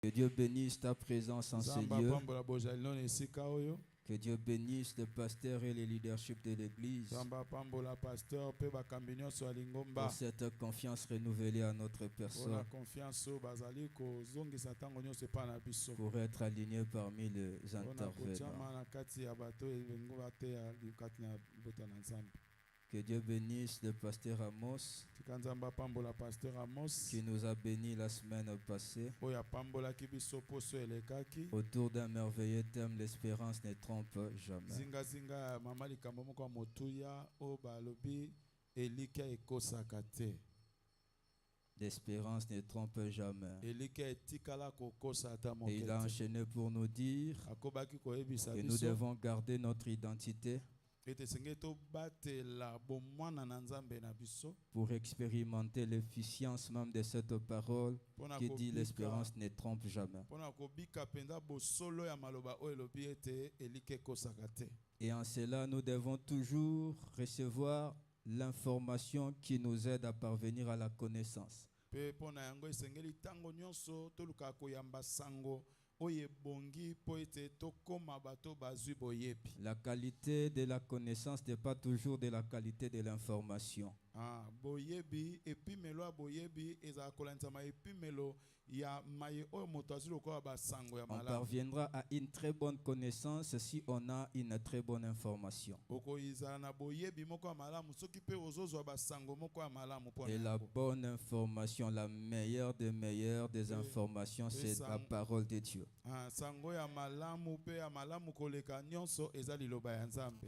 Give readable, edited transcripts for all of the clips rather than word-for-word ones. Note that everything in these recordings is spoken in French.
Que Dieu bénisse ta présence en ces lieux. Que Dieu bénisse le pasteur et le leadership de l'Église pour cette confiance renouvelée à notre personne, pour être aligné parmi les intervenants. Que Dieu bénisse le pasteur Amos qui nous a bénis la semaine passée autour d'un merveilleux thème, l'espérance ne trompe jamais. L'espérance ne trompe jamais. Et il a enchaîné pour nous dire que nous devons garder notre identité pour expérimenter l'efficience même de cette parole qui dit l'espérance ne trompe jamais. Et en cela, nous devons toujours recevoir l'information qui nous aide à parvenir à la connaissance. La qualité de la connaissance n'est pas toujours de la qualité de l'information. On parviendra à une très bonne connaissance si on a une très bonne information. Et la bonne information, la meilleure des informations, c'est la parole de Dieu.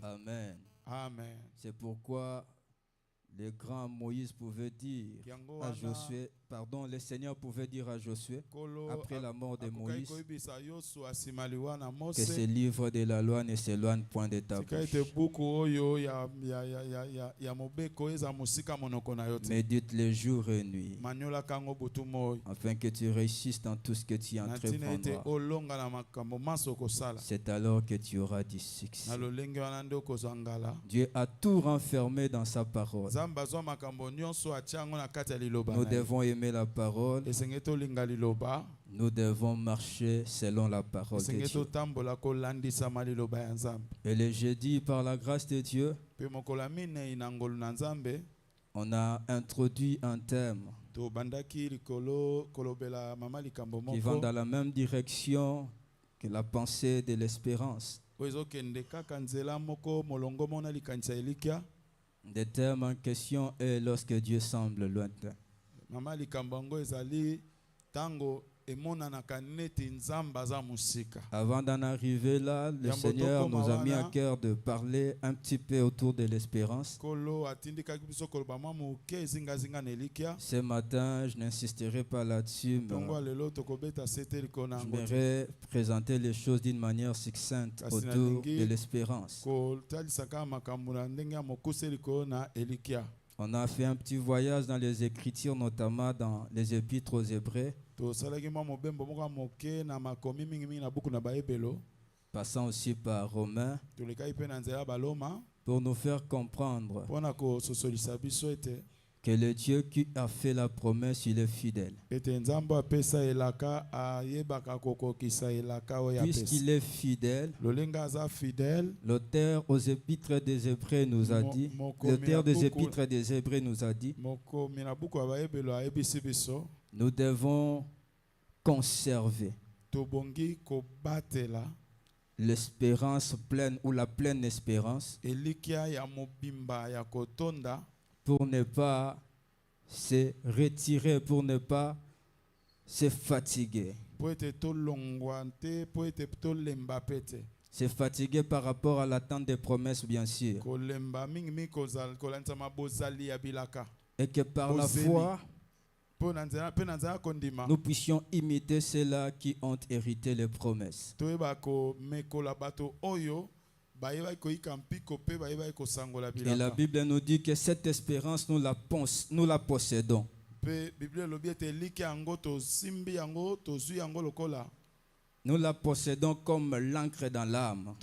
Amen. Amen. C'est pourquoi le grand Moïse pouvait dire à Josué, pardon, le Seigneur pouvait dire à Josué, après la mort de Moïse, que ce livre de la loi ne s'éloigne point de ta bouche. Médite-le jour et nuit, afin que tu réussisses dans tout ce que tu entreprendras. C'est alors que tu auras du succès. Dieu a tout renfermé dans sa parole. Nous devons aimer la parole. Nous devons marcher selon la parole de Dieu. Et le jeudi, par la grâce de Dieu, on a introduit un thème qui va dans la même direction que la pensée de l'espérance. Le thème en question est lorsque Dieu semble lointain. Avant d'en arriver là, le Seigneur nous a mis à cœur de parler un petit peu autour de l'espérance. Ce matin, je n'insisterai pas là-dessus, mais j'aimerais présenter les choses d'une manière succincte autour de l'espérance. On a fait un petit voyage dans les Écritures, notamment dans les Épîtres aux Hébreux, passant aussi par Romains, pour nous faire comprendre que le Dieu qui a fait la promesse, il est fidèle. Puisqu'il est fidèle, l'auteur aux Épîtres des Hébreux nous a dit, nous devons conserver l'espérance pleine ou la pleine espérance pour ne pas se retirer, pour ne pas se fatiguer. Se fatiguer par rapport à l'attente des promesses, bien sûr. Et que par la foi, nous puissions imiter ceux-là qui ont hérité les promesses. Et la Bible nous dit que cette espérance, nous la possédons. Nous la possédons comme l'encre dans l'âme.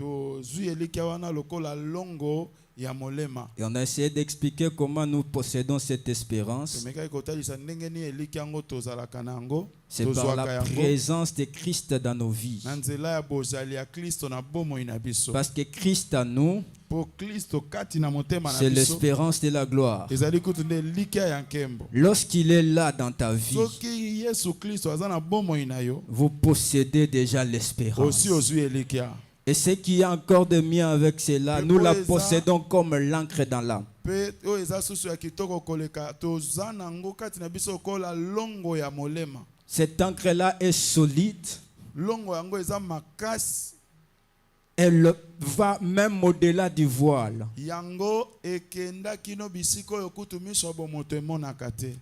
Et on a essayé d'expliquer comment nous possédons cette espérance. C'est par la présence de Christ dans nos vies. Parce que Christ en nous, c'est l'espérance de la gloire. Lorsqu'il est là dans ta vie, vous possédez déjà l'espérance. Et ce qui est encore de mieux avec cela, nous la possédons comme l'encre dans l'âme. Cette encre-là est solide. Elle va même au-delà du voile.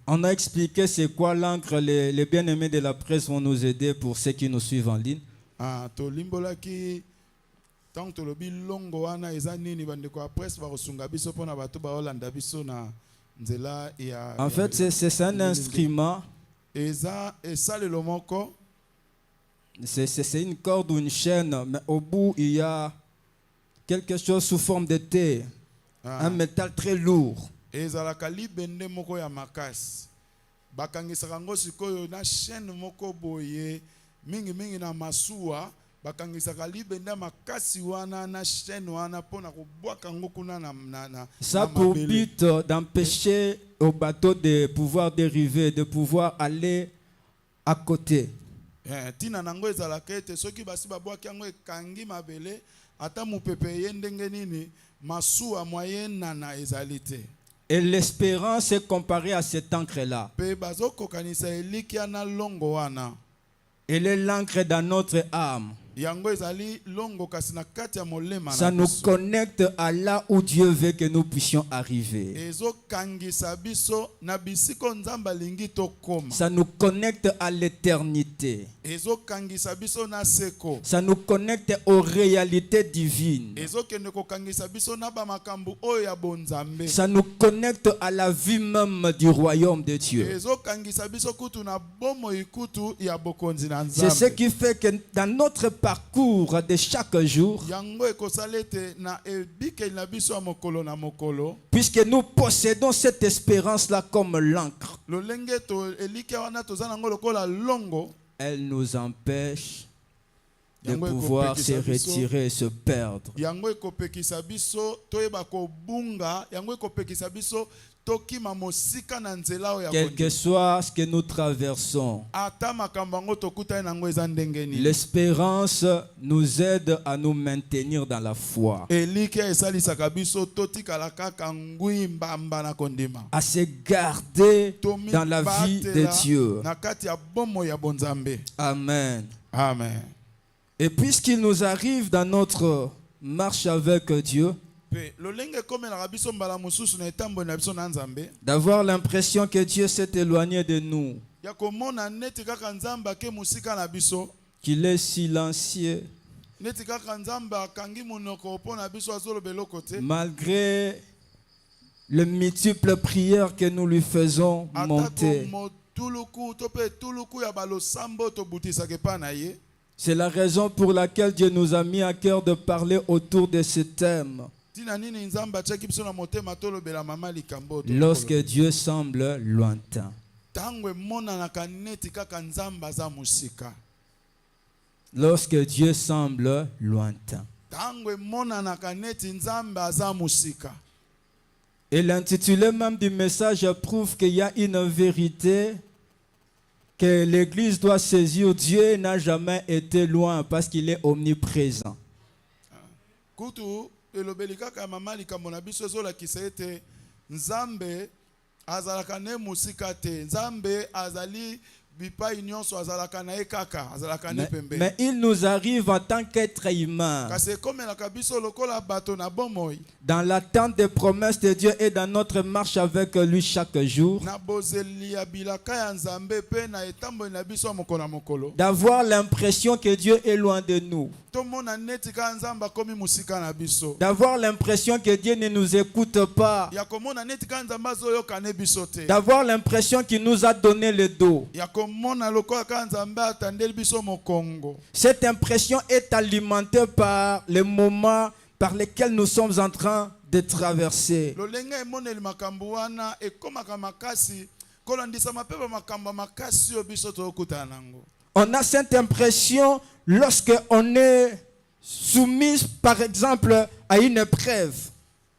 On a expliqué c'est quoi l'encre. Les bien-aimés de la presse vont nous aider pour ceux qui nous suivent en ligne. En fait, c'est un instrument. C'est une corde ou une chaîne, mais au bout, il y a quelque chose sous forme de thé. Un métal très lourd. Ça pour but d'empêcher au bateau de pouvoir dériver, de pouvoir aller à côté. Et l'espérance est comparée à cette encre-là. Elle est l'encre dans notre âme. Ça nous connecte à là où Dieu veut que nous puissions arriver. Ça nous connecte à l'éternité. Ça nous connecte aux réalités divines. Ça nous connecte à la vie même du royaume de Dieu. C'est ce qui fait que dans notre parcours de chaque jour, puisque nous possédons cette espérance-là comme l'encre, elle nous empêche de pouvoir se retirer et se perdre. Quel que soit ce que nous traversons, l'espérance nous aide à nous maintenir dans la foi, à se garder dans la vie de Dieu. Amen. Amen. Et puisqu'il nous arrive dans notre marche avec Dieu d'avoir l'impression que Dieu s'est éloigné de nous, qu'il est silencieux, malgré les multiples prières que nous lui faisons monter. C'est la raison pour laquelle Dieu nous a mis à cœur de parler autour de ce thème. Lorsque Dieu semble lointain. Lorsque Dieu semble lointain. Et l'intitulé même du message prouve qu'il y a une vérité que l'Église doit saisir. Dieu n'a jamais été loin parce qu'il est omniprésent. Mais il nous arrive en tant qu'être humain, dans l'attente des promesses de Dieu et dans notre marche avec lui chaque jour, d'avoir l'impression que Dieu est loin de nous, d'avoir l'impression que Dieu ne nous écoute pas, d'avoir l'impression qu'il nous a donné le dos. Cette impression est alimentée par les moments par lesquels nous sommes en train de traverser. Lolenge emoneli makambo wana ekomaka makasi kolandisa mapepa makambo makasi yo biso tokutana nango. On a cette impression lorsque on est soumis, par exemple, à une épreuve.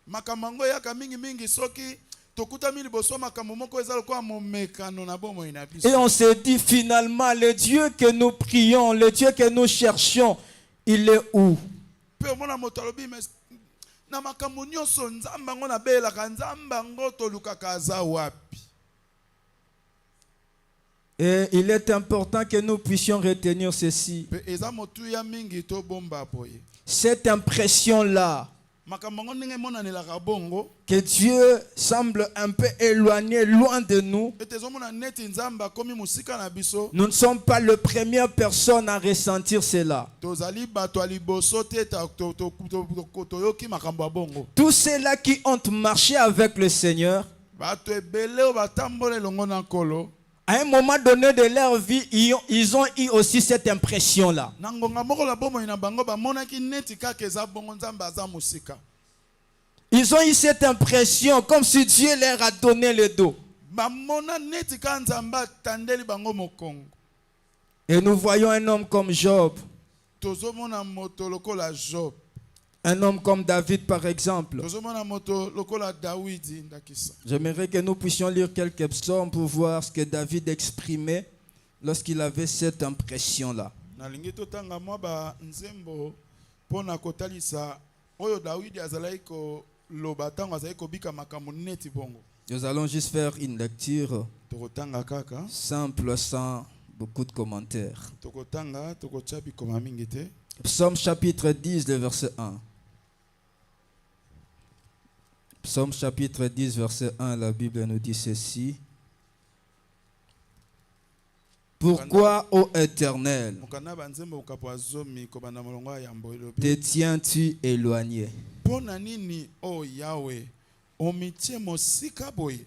Makamango yaka mingi mingi soki tokutami liboso makambo moko eza lokola momekano na bomoi na biso. Et on se dit finalement, le Dieu que nous prions, le Dieu que nous cherchons, il est où? Pe mona moto alobi na makambo nyonso nzamba ngo na belaka nzamba ngo tolukaka aza wapi. Et il est important que nous puissions retenir ceci. Pe eza motu ya mingi to bomba boye. Cette impression-là, Makambo ngo ndenge monanelaka bongo que Dieu semble un peu éloigné, loin de nous. etezomona neti nzamba komi musika na biso. Nous ne sommes pas les premières personnes à ressentir cela. Tozali bato aliboso te toyoki makambo ya bongo. Tous ceux-là qui ont marché avec le Seigneur, Bato ebele o batambole elongo na nkolo. à un moment donné de leur vie, ils ont eu aussi cette impression-là. Na ngonga moko la bomoi na bango bamonaki neti kaka eza bongo nzamba aza musika. Ils ont eu cette impression comme si Dieu leur a donné le dos. Bamona neti ka nzamba tandeli bango mokongo. Et nous voyons un homme comme Job, Tozomona moto lokola Job. un homme comme David par exemple. Tozomona moto lokola Dawidi ndakisa. J'aimerais que nous puissions lire quelques psaumes pour voir ce que David exprimait lorsqu'il avait cette impression-là. Nalingi totanga mwa ba nzembo pona kotalisa oyo Dawidi azalaki ko loba tango azalaki kobika makambo neti bongo. Nous allons juste faire une lecture Tokotanga kaka. simple sans beaucoup de commentaires. Tokotanga tokotya bikoma mingi te. Psaume chapitre 10, le verset 1. Psaume chapitre 10, verset 1, la Bible nous dit ceci. Pourquoi, ô Éternel, Mokana ba nzembo okapo azomi kobanda molongo ya yambo elobi. te tiens-tu éloigné? Pona nini o Yahweh omitie mosika boye.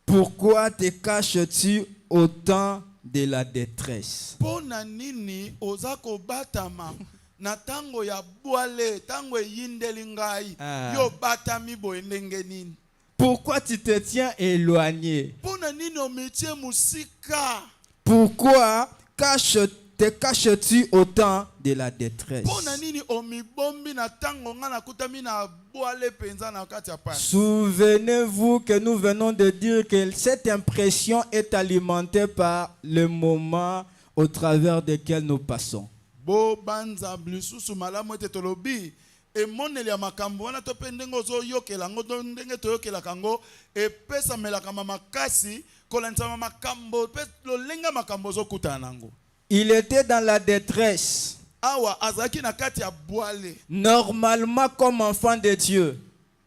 Pourquoi te caches-tu au temps de la détresse? Pona nini ozako batama na tango ya bwale tango yindeli ngai yo batami boye ndenge nini. Pourquoi tu te tiens éloigné? Pona nini omitie musika. Pourquoi te caches-tu au temps de la détresse? Pona nini omibombi na tango nga na kutami na bwale penza na kati ya pasi. Souvenez-vous que nous venons de dire que cette impression est alimentée par le moment au travers desquels nous passons. Bo banza blisusu malamu ete tolobi emoneli ya makambo wana to pe ndenge ozoyokela ngo to ndenge toyokelaka ngo epesamelaka makasi kolandisa makambo pe lolenga makambo ozokutana nango. Il était dans la détresse. Awa azaki na kati ya bwale. Normalement comme enfant de Dieu.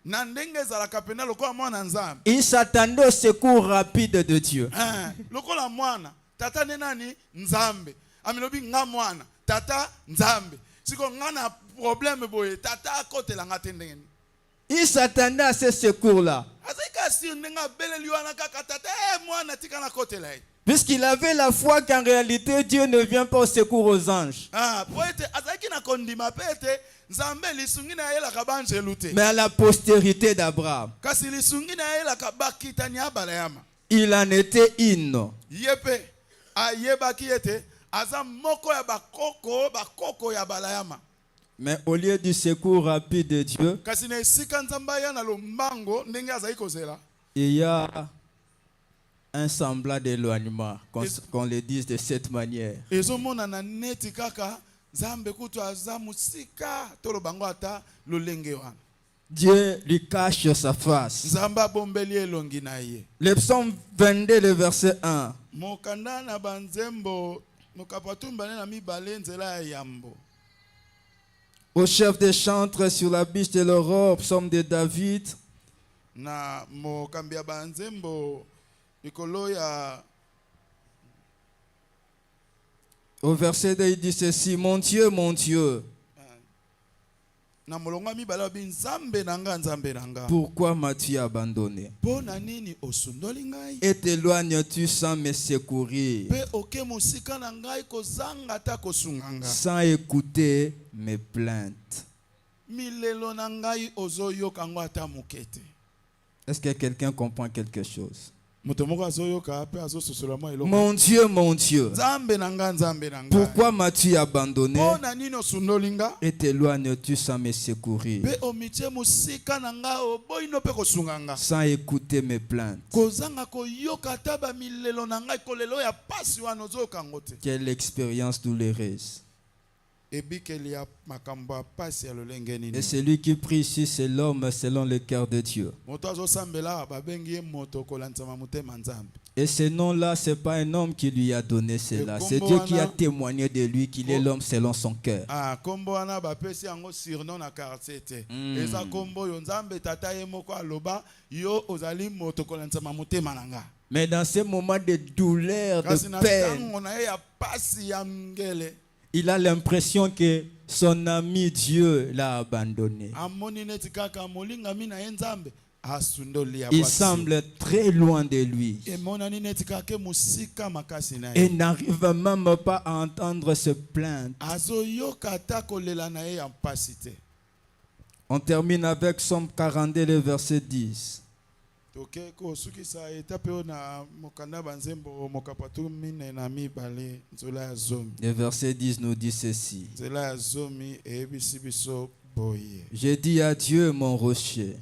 Na ndenge ezalaka pena lokola mwana nzambe. Il s'attendait au secours rapide de Dieu. Lokola mwana tata ne nani nzambe. Amilobi nga mwana tata nzambe. Siko nga na problème boye tata akotela nga tendenge. Il s'attendait à ce secours-là. Azaka si ndenga beleli wana kaka tata mwana tika na kotela. Puisqu'il avait la foi qu'en réalité Dieu ne vient pas au secours aux anges. Mais à la postérité d'Abraham. Il en était une. Mais au lieu du secours rapide de Dieu, il y a un semblant d'éloignement, qu'on le dise de cette manière. Dieu lui cache sa face. Le psaume 22, le verset 1. Au chef des chantres sur la biche de l'aurore, psaume de David. Au verset 2, il dit ceci: mon Dieu, pourquoi m'as-tu abandonné? Et t'éloignes-tu sans me secourir, sans écouter mes plaintes? milelo na ngai ozoyoka ngo ata moke te. Est-ce que quelqu'un comprend quelque chose? Moto moko azoyoka pe azososola mwa eloko. Mon Dieu, Nzambe na ngai, Nzambe na ngai. pourquoi m'as-tu abandonné Pona nini osundolinga? et t'éloignes-tu sans me secourir, Pe omitie musika na ngai oboyino pe kosunga nga. sans écouter mes plaintes? Kozanga koyoka ata ba milelo na ngai kolelo ya pasi wana ozoyoka ngo te. Quelle expérience douloureuse. Ebikeli ya makambo ya pasi ya lolenge nini. Et celui qui prie ici, c'est l'homme selon le cœur de Dieu. Moto azosambela babengi ye moto kolanzama motema Nzambe. Et ce nom-là, ce n'est pas un homme qui lui a donné cela. C'est Dieu qui a témoigné de lui qu'il est l'homme selon son cœur. Ah, kombo wana bapesi yango surnom na quartier te. Eza kombo yo Nzambe tata ye moko aloba yo ozali moto kolanzama motema na nga. Mais dans ces moments de douleur, Kasi de na peine, tango na ye ya pasi ya ngele. il a l'impression que son ami Dieu l'a abandonné. Amoni neti kaka molinga mina ye Nzambe asundoli ya Il bwasi. semble très loin de lui. Emonani neti kaka musika makasi na Et ye. n'arrive même pas à entendre se plaindre. Azoyoka ata kolela na ye ya mpasi te. On termine avec Somme 42, le verset 10. Toke kosukisa etape oyo na mokanda banzembo mokapatu mine na mibale nzola ya zomi. Le verset 10 nous dit ceci. Nzela ya zomi eyebisi biso boye. Je dis à Dieu, mon rocher,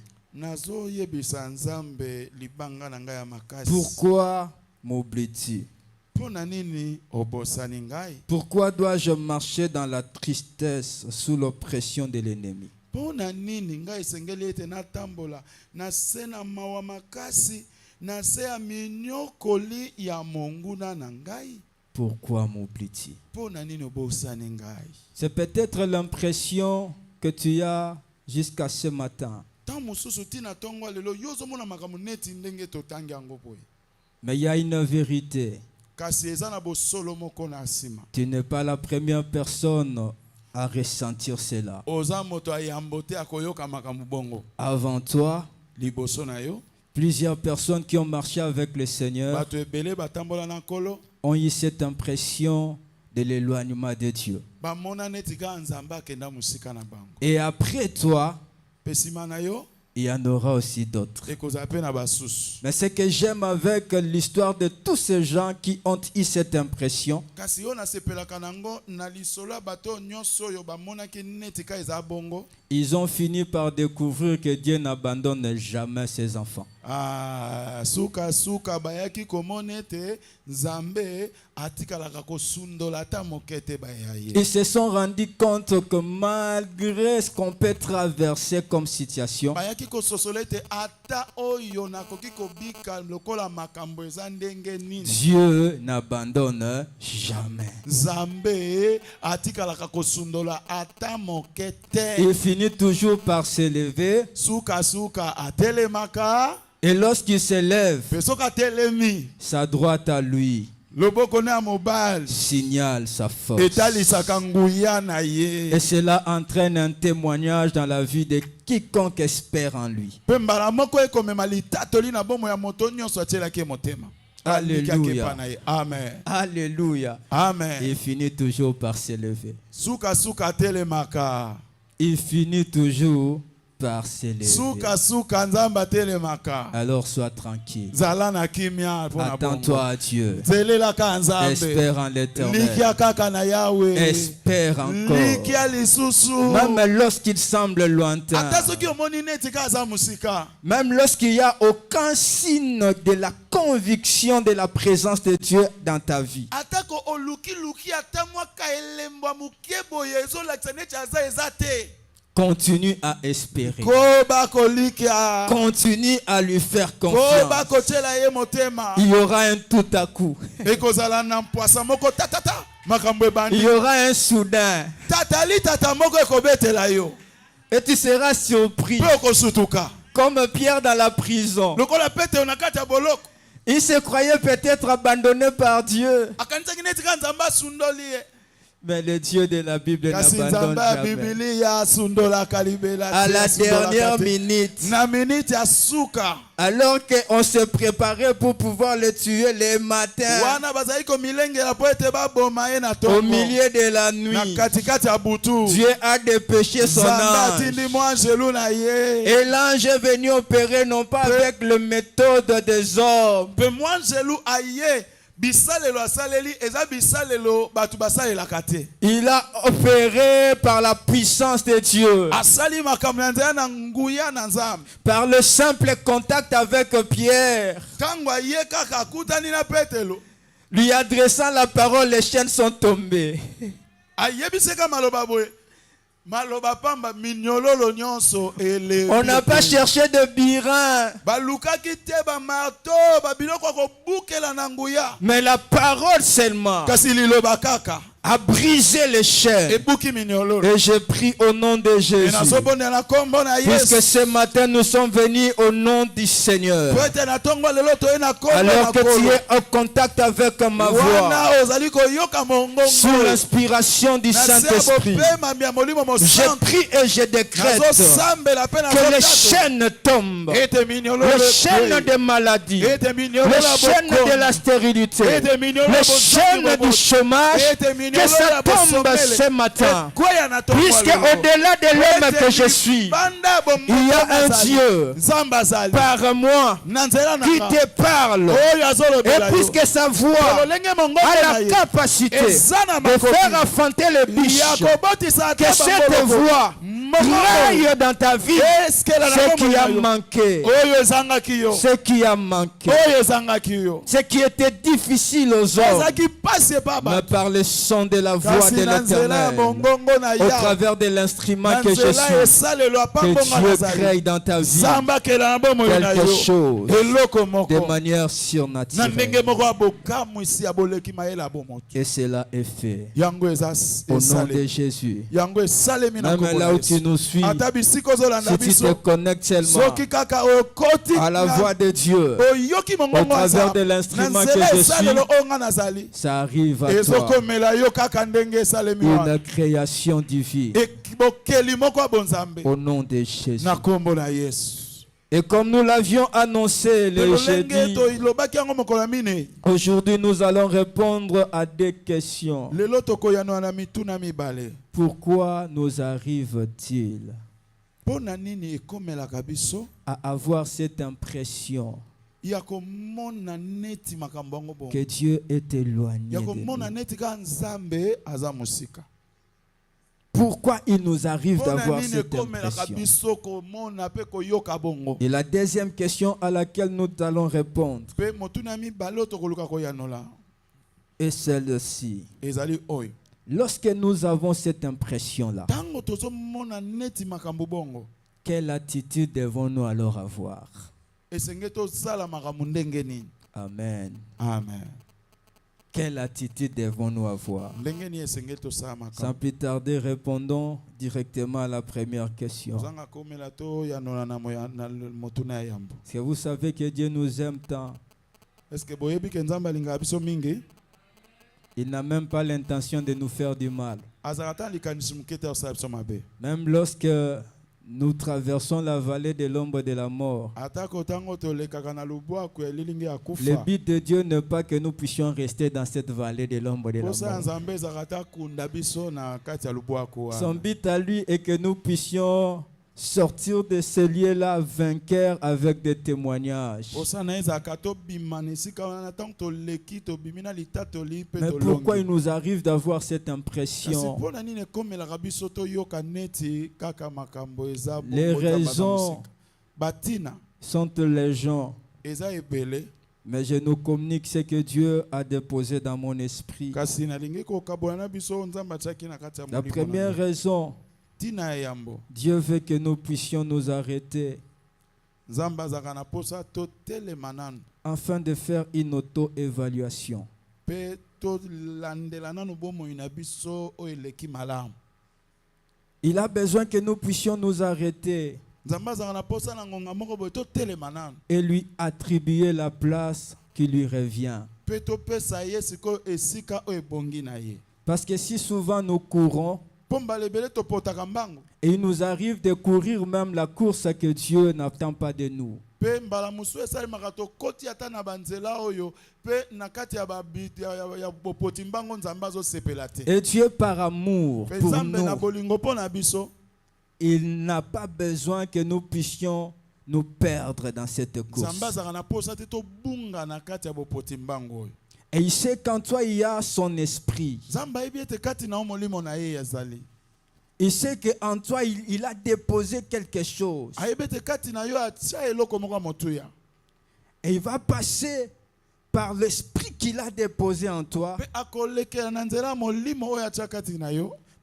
Nazoyebisa Nzambe libanga na ngai ya makasi. pourquoi m'oublies-tu? Pona nini obosani ngai? Pourquoi dois-je marcher dans la tristesse sous l'oppression de l'ennemi? Pona nini ngai esengeli ete natambola na se na mawa makasi na se ya minyokoli ya monguna na ngai? Pourquoi m'oublies-tu? Pona nini obosani ngai? C'est peut-être l'impression que tu as jusqu'à ce matin. Tant mosusu tina tongo lelo yo ozomona makambo neti ndenge totangi yango boye. Mais il y a une vérité. Kasi eza na bosolo moko na nsima. Tu n'es pas la première personne à ressentir cela. Oza moto ayambo te akoyoka makambo bongo. Avant toi, Liboso na yo plusieurs personnes qui ont marché avec le Seigneur bato ebele batambola na nkolo ont eu cette impression de l'éloignement de Dieu. bamona neti ka Nzambe akenda musika na bango. Et après toi, Pe nsima na yo il y en aura aussi d'autres. ekozala pe na basusu. Mais ce que j'aime avec l'histoire de tous ces gens qui ont eu cette impression, Kasi yo nasepelaka nango na lisolo ya bato nyonso oyo bamonaki neti ka eza bongo. ils ont fini par découvrir que Dieu n'abandonne jamais ses enfants. Ah, suka bayaki komona ete Nzambe atikalaka kosundola ata moke te baya ye. Ils se sont rendus compte que malgré ce qu'on peut traverser comme situation, Bayaki kososola ete ata oyo nakoki kobika lokola makambo eza ndenge nini. Dieu n'abandonne jamais. Nzambe atikalaka kosundola ata moke te. Il finit toujours par s'élever Suka atelemaka. et lorsqu'il s'élève, Pe soki atelemi sa droite à lui loboko na mobali signale sa force. etalisaka nguya na ye. Et cela entraîne un témoignage dans la vie de quiconque espère en lui. Pe mbala moko ekomema litatoli na bomo ya moto nyonso atielaki motema. Alléluia. Alikaki epa na ye. Amen. Alléluia. Amen. Il finit toujours par s'élever. Suka atelemaka. Il finit toujours par s'élever. Suka Nzambe atelemaka. Alors sois tranquille. Zala na kimia mpona bongo. Attends-toi à Dieu. Zelelaka Nzambe. Espère en l'Éternel. Likia kaka na Yahweh. Espère encore. Likia lisusu. Même lorsqu'il semble lointain. Ata soki omoni neti ka aza musika. Même lorsqu'il n'y a aucun signe de la conviction de la présence de Dieu dans ta vie. Atako oluki ata mwa ka elemba mukie boye ezolakisa neti aza eza te. Continue à espérer. Koba kolikia. Continue à lui faire Koba confiance. kotiela ye motema. Il y aura un tout à coup. Ekozala na mpwasa moko tatata. Makambo Il ebandi. y aura un soudain. Tata moko ekobetela yo. Et tu seras surpris. Pe okosutuka. Comme Pierre dans la prison. Lokola Petro na kati ya boloko. Il se croyait peut-être abandonné par Dieu. Akanisaki neti ka Nzambe asundoli ye. Mais le Dieu de la Bible kasi n'abandonne nzambe ya jamais. bibilia asundolaka libela À te, la asundolaka dernière te. minute, Na minute ya suka alors qu'on se préparait pour pouvoir le tuer le matin, wana bazali komilengela po ete baboma ye na au tongo milieu de la na nuit, katikati ya butu Dieu a dépêché son nzambe ange. atindi mwa angelu na ye Et l'ange est venu opérer non pas avec les méthodes des hommes, mpe mwa angelu aye bisalelo asaleli eza bisalelo bato basalelaka te. il a opéré par la puissance de Dieu, Asali makambo na nzela na nguya na nzambe. par le simple contact avec Pierre, Tango aye kaka akutani na Petelo lui adressant la parole, les chaînes sont tombées. ayebiseka maloba boye maloba pamba minyololo nyonso elebi. On n'a pas cherché de birin, balukaki te bamarto babiloko ya kobukela na nguya mais la parole seulement kasi liloba kaka a brisé les chaînes. ebuki minyololo. Et je prie au nom de E Jésus, nazobondela kombo na puisque Yesu ce matin nous sommes venus au nom du Seigneur. po ete na tongo lelo toye na kombo na Alors que tu kolo es en contact avec ma voix, wana ozali koyoka sous mongongo l'inspiration du na se ya Saint-Esprit, bopema ya molimo je mosantu prie et je décrète nazosambela mpe que les nazotato chaînes tombent, ete minyololo les chaînes de maladie, ete minyololo les ya chaînes de bokono la stérilité, ete minyololo ya les chaînes bosantu du chômage, ete que minyololo ça ya tombe bosomele ce matin. ekwea na tongo Puisque lelo. au-delà de l'homme que je suis, Banda bomoko il y a un azali. Dieu Nzambe azali par moi na nzela na qui nga. te parle. Oyo Et azolobela yo. puisque sa voix Lolenge mongongo a na la ye. capacité Eza na de makoki. faire affronter les biches, Ya kobotisa ata que cette bamboloko. voix Mongongo. graille dans ta vie Eskela na ce kombo qui na a yo. manqué, Oyo ezangaki yo. ce qui a manqué, Oyo ezangaki yo. ce qui était difficile aux hommes, Ezaki pasi epa mais bato. par le son de la voix Kasi de na nzela ya l'Éternel, mongongo na au ya. travers de l'instrument Na que je nzela suis, esalelo que apambonga Dieu nazali. crée dans ta vie Zamba akela na bomoi na quelque yo. chose Eloko de moko. manière Na surnaturelle. ndenge moko ya bokamwisi ya boleki mayele ya bomoki. Et cela est fait. Yango eza Au nom esale. de Jésus. Yango esalemi na Même kombo là na où tu Yesu. nous suis, Ata bisika ozolanda si tu te biso. connectes seulement Soki kaka okoti à la na- voix de Dieu, oyoki au mongongo travers aza de l'instrument na que nzela je esalelo suis, oyo nga nazali ça arrive à toi. ezokomela yo kaka ndenge esalemi wana. Une création divine. Bokeli moko ya bonzambe Au nom de Jésus. na kombo na Yesu. Et comme nous l'avions annoncé le Lolenge jeudi, tolobaki yango mokolo ya mine. aujourd'hui nous allons répondre à des questions. Lelo tokoyanwa na mituna mibale. Pourquoi nous arrive-t-il Mpo na nini ekomelaka biso à avoir cette impression ya komona neti makambo yango bongo. que Dieu est éloigné Ya de komona nous? neti ka nzambe aza mosika. Pourquoi il nous arrive Mpo na d'avoir nini cette ekomelaka impression? biso komona pe koyoka bongo. Et la deuxième question à laquelle nous allons répondre Pe motuna mibale oyo tokoluka koyanola est celle-ci. ezali oyo. Lorsque nous avons cette impression-là, Tango tozomona neti makambo bongo quelle attitude devons-nous alors avoir? esenge tozala makambo ndenge nini? Amen. Amen. Quelle attitude devons-nous avoir? Ndenge nini esenge tosala Sans makambo? plus tarder, répondons directement à la première question. Ozanga komela to yanola na motuna ya yambo. Est-ce que vous savez que Dieu nous aime tant? Est-ce que boyebi ke nzambe alingaka biso mingi? Il n'a même pas l'intention de nous faire du mal. Azalaka ta likanisi moke te osala biso mabe. Même lorsque nous traversons la vallée de l'ombre de la mort, Atako tango tolekaka na lubwaku ya lilingi ya le kufa. but de Dieu n'est pas que nous puissions rester dans cette vallée de l'ombre de la Posa mort. nzambe ezalaka ta kunda biso na kati ya lubwaku wana. Son but à lui est que nous puissions sortir de ce lieu-là vainqueurs avec des témoignages. Posa na ezalaka tobima na esika wana tango toleki tobimi na litatoli mpe Mais pourquoi il tolongi. nous arrive d'avoir cette Kasi impression? mpona nini ekomelaka biso toyoka neti kaka makambo eza bongo Les eza baza raisons mosika. Batina sont les gens, eza ebele mais je nous communique ce que Dieu a déposé dans mon esprit. kasi nalingi kokabola na biso nzambe atiaki na kati ya La molimo première na nga. raison, Tina ya yambo Dieu veut que nous puissions nous arrêter nzambe azalaka na posa totelema nanu afin de faire une auto-évaluation. mpe tolandela nanu bomoi na biso oyo eleki malamu. Il a besoin que nous puissions nous arrêter Nzambe azalaka na posa na ngonga moko boye totelema nanu et lui attribuer la place qui lui revient. mpe topesa ye sikoyo esika oyo ebongi na ye. Parce que si souvent nous courons, et il nous arrive de courir même la course que Dieu n'attend pas de nous. Et Dieu par amour pour nous, il n'a pas besoin que nous puissions nous perdre dans cette course. Et il sait qu'en toi il y a son esprit. Il sait qu'en toi il a déposé quelque chose. Et il va passer par l'esprit qu'il a déposé en toi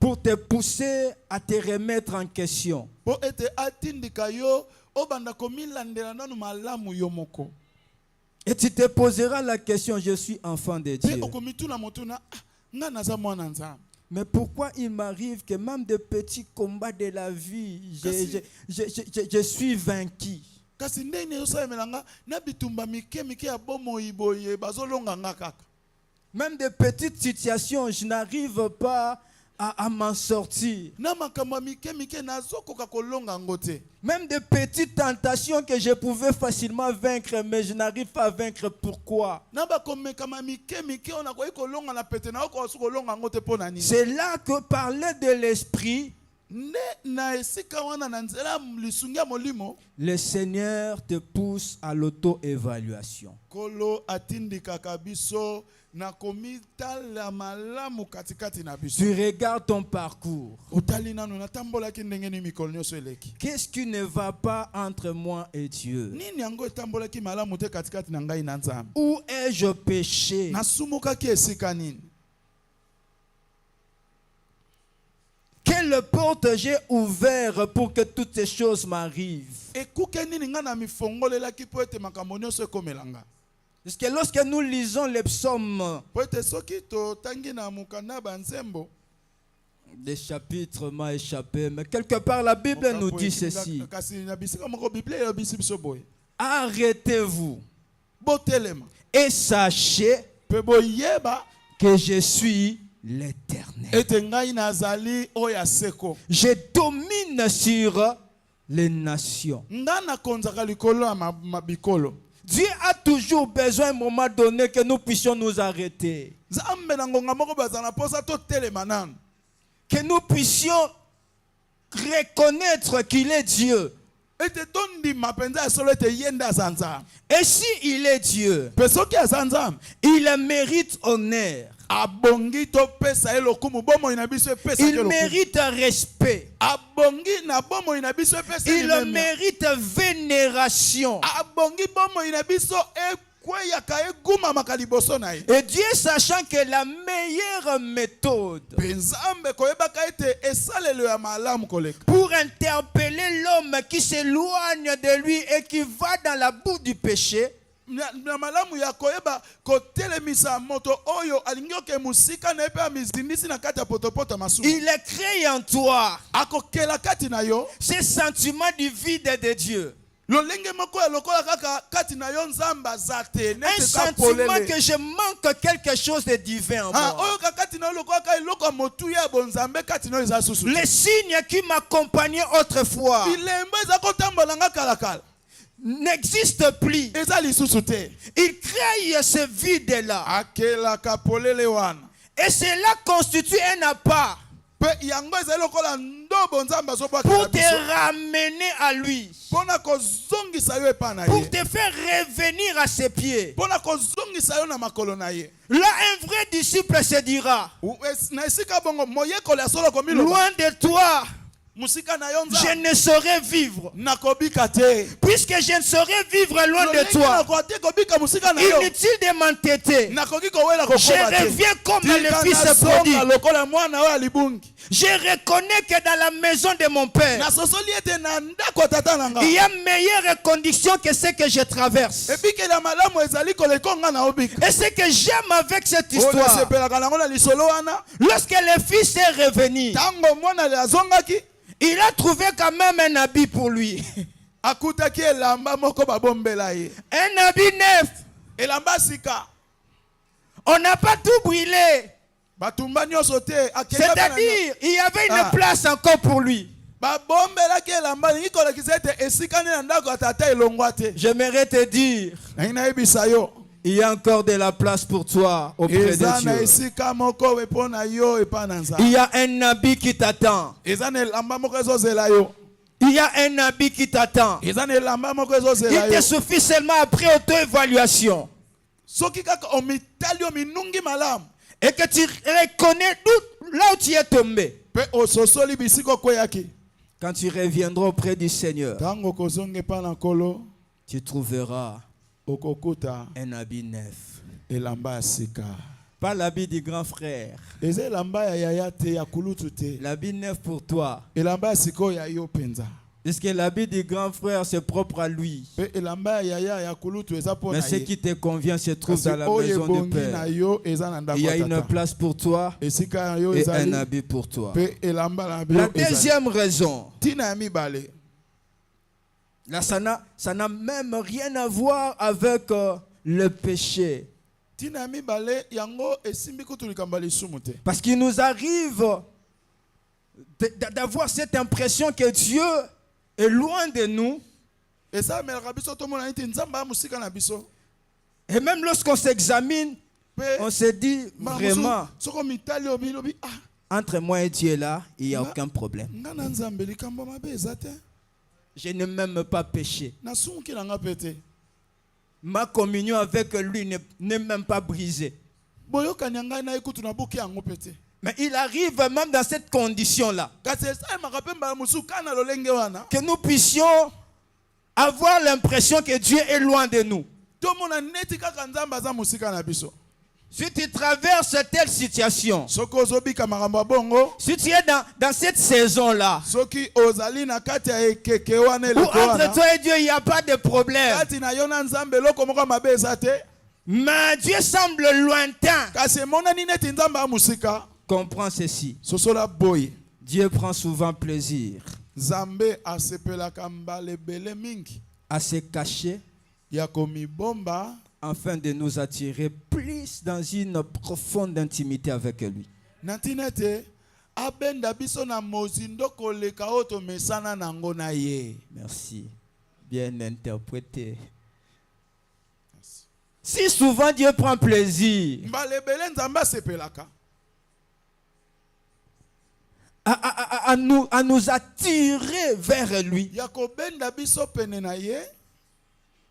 pour te pousser à te remettre en question. Et tu te poseras la question, je suis enfant de Dieu. Mais pourquoi il m'arrive que même de petits combats de la vie, je suis vaincu? Même de petites situations, je n'arrive pas à m'en sortir. Même de petites tentations que je pouvais facilement vaincre, mais je n'arrive pas à vaincre. Pourquoi? C'est là que parler de l'esprit, le Seigneur te pousse à l'auto-évaluation. Tu regardes ton parcours. Qu'est-ce qui ne va pas entre moi et Dieu? Où ai-je péché? Quelle porte j'ai ouverte pour que toutes ces choses m'arrivent? Parce que lorsque nous lisons les psaumes, des chapitres m'ont échappé, mais quelque part la Bible nous dit ceci. Arrêtez-vous et sachez que je suis l'Éternel. Je domine sur les nations. Dieu a toujours besoin à un moment donné que nous puissions nous arrêter. Que nous puissions reconnaître qu'il est Dieu. Et si il est Dieu, il mérite honneur. Il mérite respect. Il mérite vénération. Et Dieu sachant que la meilleure méthode pour interpeller l'homme qui s'éloigne de lui et qui va dans la boue du péché, il crée en toi ce sentiment du vide de Dieu. Un sentiment que je manque quelque chose de divin en moi. Les signes qui m'accompagnaient autrefois n'existent plus. Il crée ce vide-là. Et cela constitue un appât pour te ramener à lui, pour te faire revenir à ses pieds. Là, un vrai disciple se dira, loin de toi, je ne saurais vivre. Puisque je ne saurais vivre loin de toi, inutile de m'entêter. Je reviens comme le fils prodigue. Je reconnais que dans la maison de mon père, il y a meilleure condition que ce que je traverse. Et ce que j'aime avec cette histoire, lorsque le fils est revenu, il a trouvé quand même un habit pour lui. Un habit neuf. On n'a pas tout brûlé. C'est-à-dire, il y avait une place encore pour lui. J'aimerais te dire, il y a encore de la place pour toi auprès de Dieu. Il y a un habit qui t'attend. Il y a un habit qui t'attend. Il te suffit seulement après auto-évaluation. Et que tu reconnais là où tu es tombé. Quand tu reviendras auprès du Seigneur, tu trouveras un habit neuf. Pas l'habit du grand frère. L'habit neuf pour toi. Puisque l'habit du grand frère, c'est propre à lui. Mais ce qui te convient se trouve dans la maison du Père. Il y a une place pour toi et un habit pour toi. La deuxième raison, là, ça n'a même rien à voir avec le péché. Parce qu'il nous arrive d'avoir cette impression que Dieu est loin de nous. Et même lorsqu'on s'examine, on se dit vraiment, entre moi et Dieu là, il n'y a aucun problème. Je n'ai même pas péché. Ma communion avec lui n'est même pas brisée. Mais il arrive même dans cette condition-là que nous puissions avoir l'impression que Dieu est loin de nous. Si tu traverses telle situation, si tu es dans cette saison-là, où entre toi et Dieu il n'y a pas de problème, mais Dieu semble lointain, comprends ceci. Dieu prend souvent plaisir à se cacher afin de nous attirer plus dans une profonde intimité avec lui. Merci. Bien interprété. Si souvent Dieu prend plaisir à nous attirer vers lui,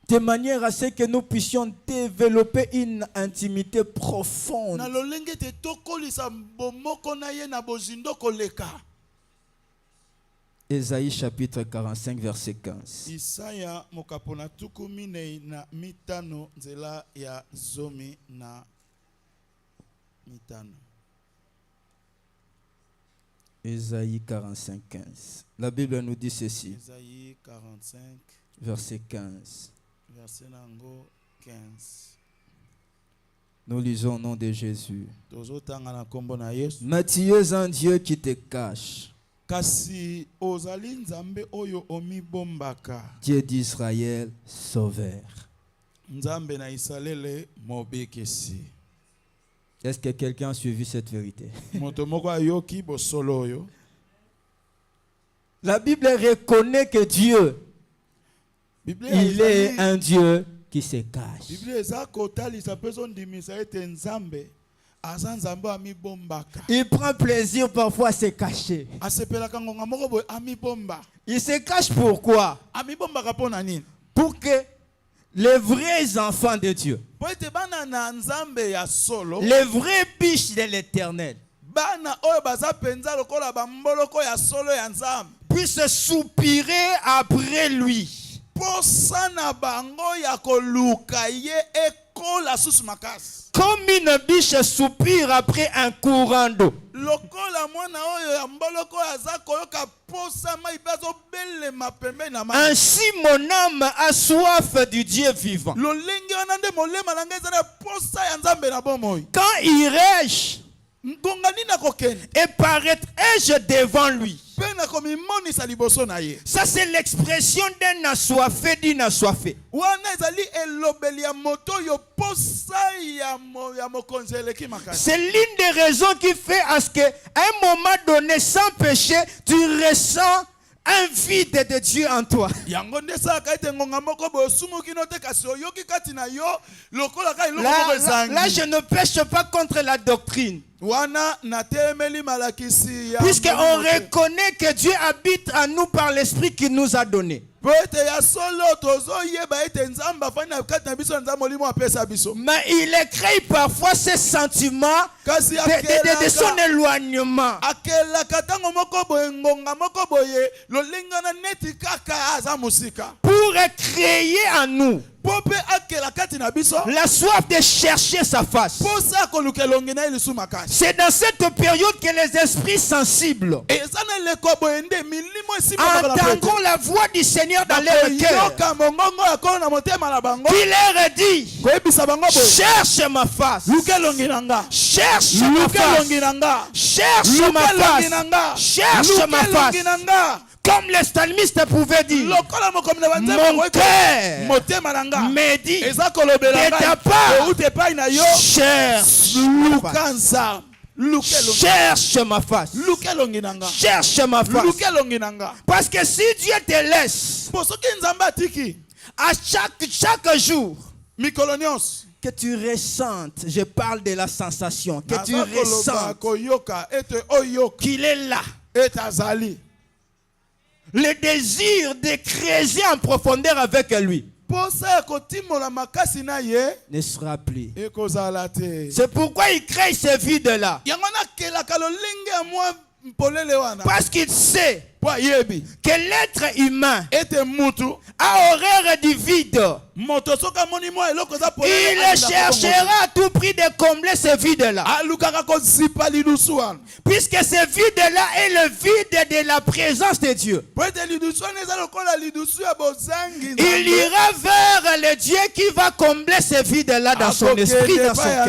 de manière à ce que nous puissions développer une intimité profonde. Ésaïe chapitre 45 verset 15. Ésaïe 45 15. La Bible nous dit ceci. Ésaïe 45 verset 15. Verset 15. Nous lisons au nom de Jésus. Mais tu es un Dieu qui te cache. Dieu d'Israël, sauveur. Est-ce que quelqu'un a suivi cette vérité? La Bible reconnaît que Dieu, il est un Dieu qui se cache. Il prend plaisir parfois à se cacher. Il se cache pourquoi? Pour que les vrais enfants de Dieu, les vrais biches de l'Éternel, puissent soupirer après lui. Comme une biche soupire après un courant d'eau. Ainsi mon âme a soif du Dieu vivant. Quand il règne, et paraîtrai-je devant lui. Ça, c'est l'expression d'un assoiffé, d'une assoiffée. C'est l'une des raisons qui fait à ce qu'à un moment donné, sans péché, tu ressens un vide de Dieu en toi. Là, je ne pêche pas contre la doctrine. Puisqu'on reconnaît que Dieu habite en nous par l'esprit qu'il nous a donné. Mais il crée parfois ces sentiments de son éloignement. Pour créer en nous la soif de chercher sa face. C'est dans cette période que les esprits sensibles entendront la voix du Seigneur dans leur cœur, qui leur dit: cherche ma face, cherche ma face, cherche ma face, cherche ma face. Comme le psalmiste pouvait dire, mon cœur me dit de ta part, cherche ma face. Cherche ma face. Parce que si Dieu te laisse à chaque jour que tu ressentes, je parle de la sensation, que tu ressentes qu'il est là, le désir de creuser en profondeur avec lui ne sera plus. C'est pourquoi il crée ce vide-là. Parce qu'il sait que l'être humain a horreur du vide. Il cherchera à tout prix de combler ce vide-là. Puisque ce vide-là est le vide de la présence de Dieu. Il ira vers le Dieu qui va combler ce vide-là dans son esprit, dans son cœur.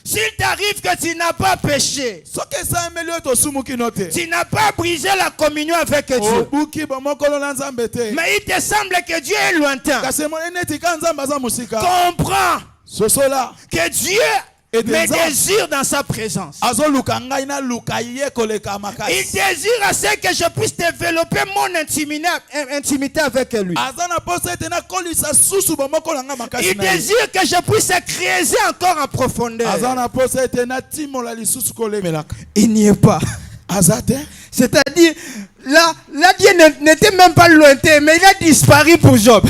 S'il t'arrive que tu n'as pas péché, tu n'as pas brisé la communion avec Dieu, mais il te semble que Dieu est lointain, comprends que Dieu me désire dans sa présence. Il désire à ce que je puisse développer mon intimité avec lui. Il désire que je puisse creuser encore en profondeur. Il n'y est pas. C'est-à-dire, là Dieu n'était même pas lointain, mais il a disparu pour Job.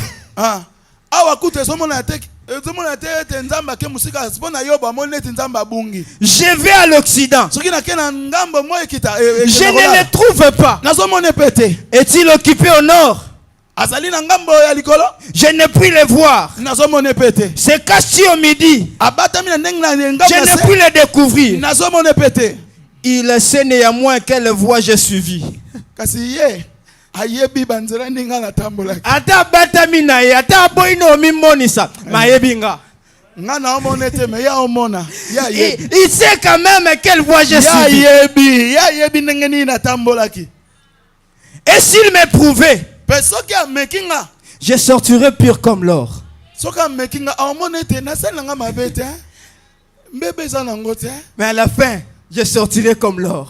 Je vais à l'Occident. Je ne le trouve pas. Est-il occupé au nord? Je ne puis le voir. Se cache-t-il au midi? Je ne puis le découvrir. Il sait néanmoins quelle voie j'ai suivi. Ata batami na ye, ata boino mi monisa, maebinga. Il sait quand même quelle voie j'ai suivi. Et s'il m'éprouvait, je sortirais pur comme l'or. Mais à la fin, je sortirai comme l'or.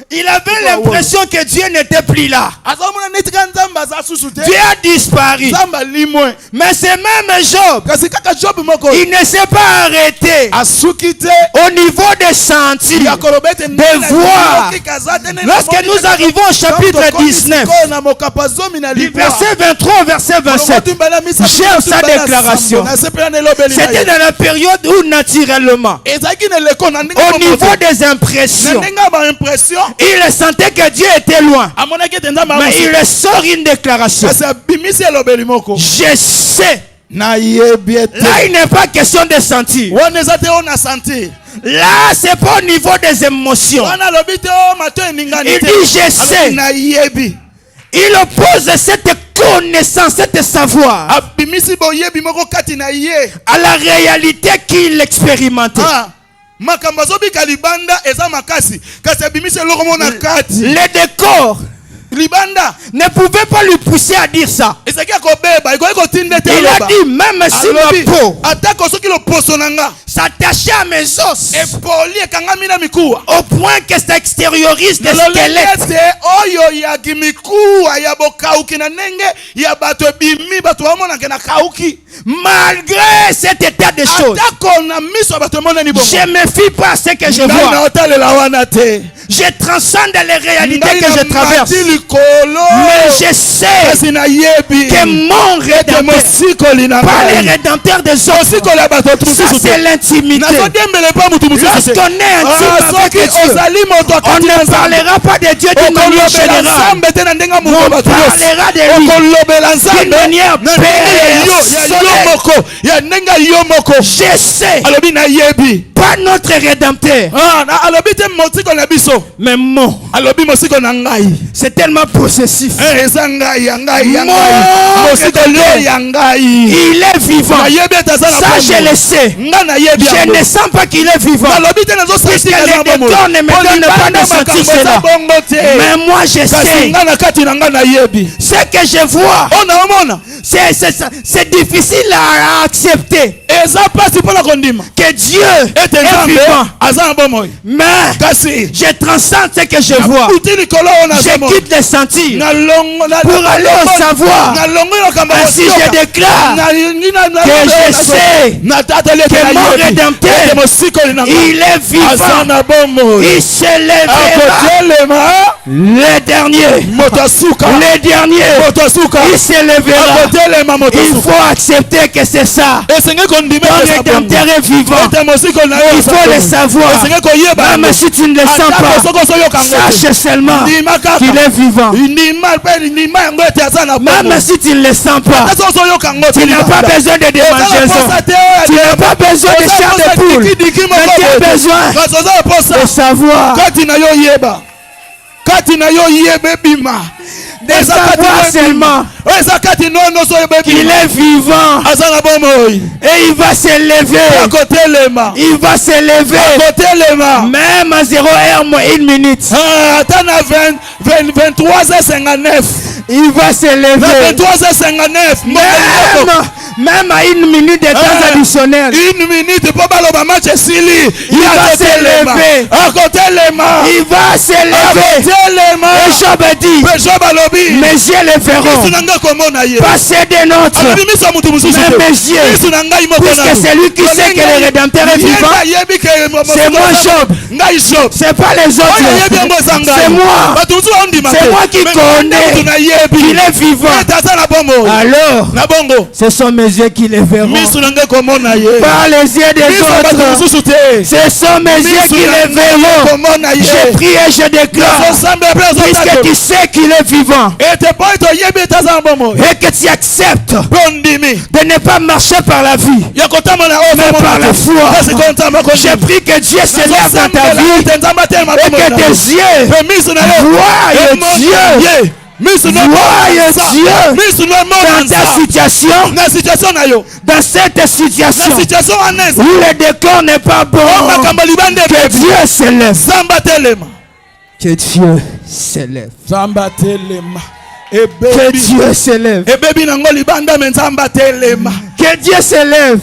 Il avait l'impression que Dieu n'était plus là. Dieu a disparu. Mais ce même Job, il ne s'est pas arrêté au niveau des sentiers, de voir. Lorsque nous arrivons au chapitre 19, du verset 23 au verset 27, j'aime sa déclaration. C'était dans la période où naturellement, au niveau des impressions, il sentait que Dieu était loin. Mais il sort une déclaration. Je sais. Là, il n'est pas question de sentir. Là, c'est pas au niveau des émotions. Il dit je sais. Il oppose cette son cette savoir à la réalité qu'il expérimentait. Les décors ne pouvait pas lui pousser à dire ça. Il a dit, même si ma peau s'attachait à mes os au point que ça extériorise des squelettes, malgré cet état de choses, je ne me fie pas à ce que je vois. Je transcende les réalités que je traverse. Mais je sais que mon Rédempteur, pas les rédempteurs des autres, ça c'est l'intimité. Lorsqu'on est intime avec Dieu, on ne parlera pas de Dieu d'une manière générale. On parlera de lui d'une manière je sais, pas notre Rédempteur, mais mon, c'est tellement possessif. Il est vivant. Ça je le sais. Je ne sens pas qu'il est vivant, puisque les décors ne me donnent pas de sentir cela. Mais moi je sais. Ce que je vois, c'est difficile à accepter. Que Dieu est vivant. Mais je transcende ce que je vois. Je quitte les sentiers pour aller au savoir. Ainsi je déclare que je sais que mon Rédempteur, il est vivant. Il se lèvera. Les derniers, il se lèvera. Il faut accepter que c'est ça. Ton Rédempteur est vivant. Il faut le savoir. Même si tu ne le sens pas, sache seulement qu'il est vivant. Même si tu ne le sens pas, tu n'as pas besoin de démangeaison. Tu n'as pas besoin de chair de poule. Mais tu as besoin de savoir. De savoir seulement qu'il est vivant et il va se lever. Il va se lever même à 0h moins 1 minute. 23h59 il va se lever. 23h59 même à 1 minute de temps additionnel. 1 minute pour le match il va se lever. Il va se lever. Et Job dit, mes yeux le verront. Pas ceux des nôtres, mais mes yeux. Puisque c'est lui qui sait que le Rédempteur est vivant. C'est moi Job. C'est pas les autres. C'est moi. C'est moi qui connais qu'il est vivant. Alors, ce sont mes yeux qui les verront. Pas les yeux des autres. Ce sont mes yeux qui les verront. Je prie et je déclare, puisque tu sais qu'il est vivant et que tu acceptes de ne pas marcher par la vie mais par la foi. Je prie que Dieu se lève dans ta vie et que tes yeux voient Dieu. Voyez Dieu dans ta situation, dans cette situation où le décor n'est pas bon, que Dieu se lève. Que Dieu se lève. Que Dieu se lève. Que Dieu se lève.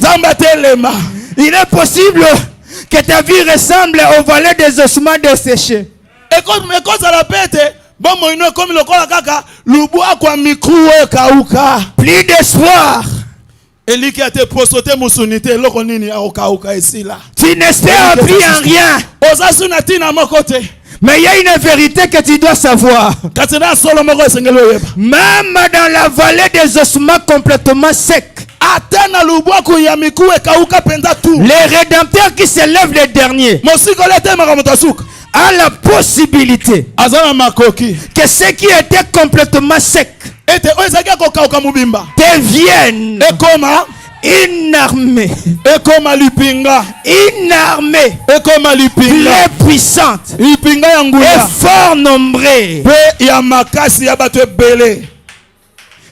Il est possible que ta vie ressemble au valet des ossements desséchés. Plus d'espoir. Tu n'espères plus en rien. Mais il y a une vérité que tu dois savoir. Même dans la vallée des ossements complètement secs, les rédempteurs qui se lèvent les derniers a la possibilité que ceux qui étaient complètement secs deviennent une armée, très puissante et fort nombreux.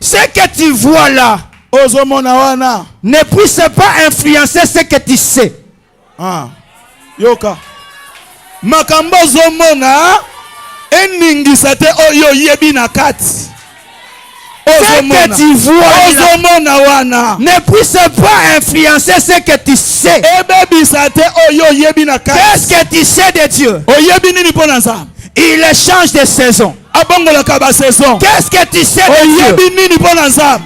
Ce que tu vois là ne puisse pas influencer ce que tu sais. Yoka. Makambo zomona eningisa te oyo yebi na kati. Ce que tu vois ne puisse pas influencer ce que tu sais. Qu'est-ce que tu sais de Dieu? Il change de saison. Qu'est-ce que tu sais de Dieu?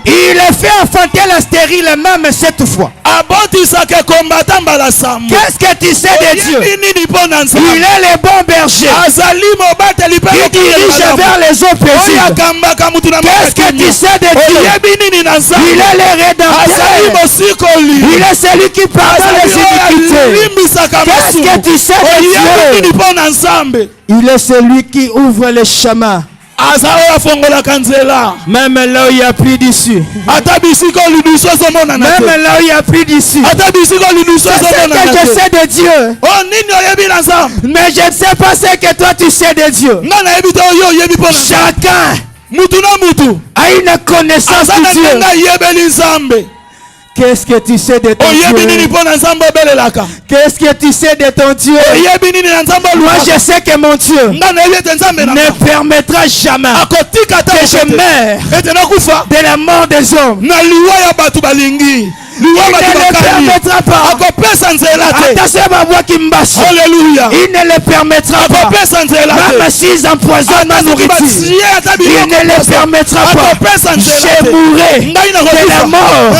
Il fait enfanter la stérile même cette fois. Qu'est-ce que tu sais de Dieu? Il est le bon berger. Il dirige vers les eaux paisibles. Qu'est-ce que tu sais de Dieu? Il est le rédempteur. Il est celui qui pardonne les iniquités. Qu'est-ce que tu sais de Dieu? Il est celui qui ouvre les chemins. Même là où il n'y a plus d'issue. Même là où il n'y a plus d'issue. C'est ce que je sais de Dieu. Mais je ne sais pas ce que toi tu sais de Dieu. Chacun a une connaissance de Dieu. Qu'est-ce que tu sais de ton Dieu? Qu'est-ce que tu sais de ton Dieu? Moi je sais que mon Dieu ne permettra jamais que je meure de la mort des hommes. Il ne le permettra pas. Il ne le permettra pas. Même s'ils empoisonnent ma nourriture, il ne le permettra pas. Je mourrai de la mort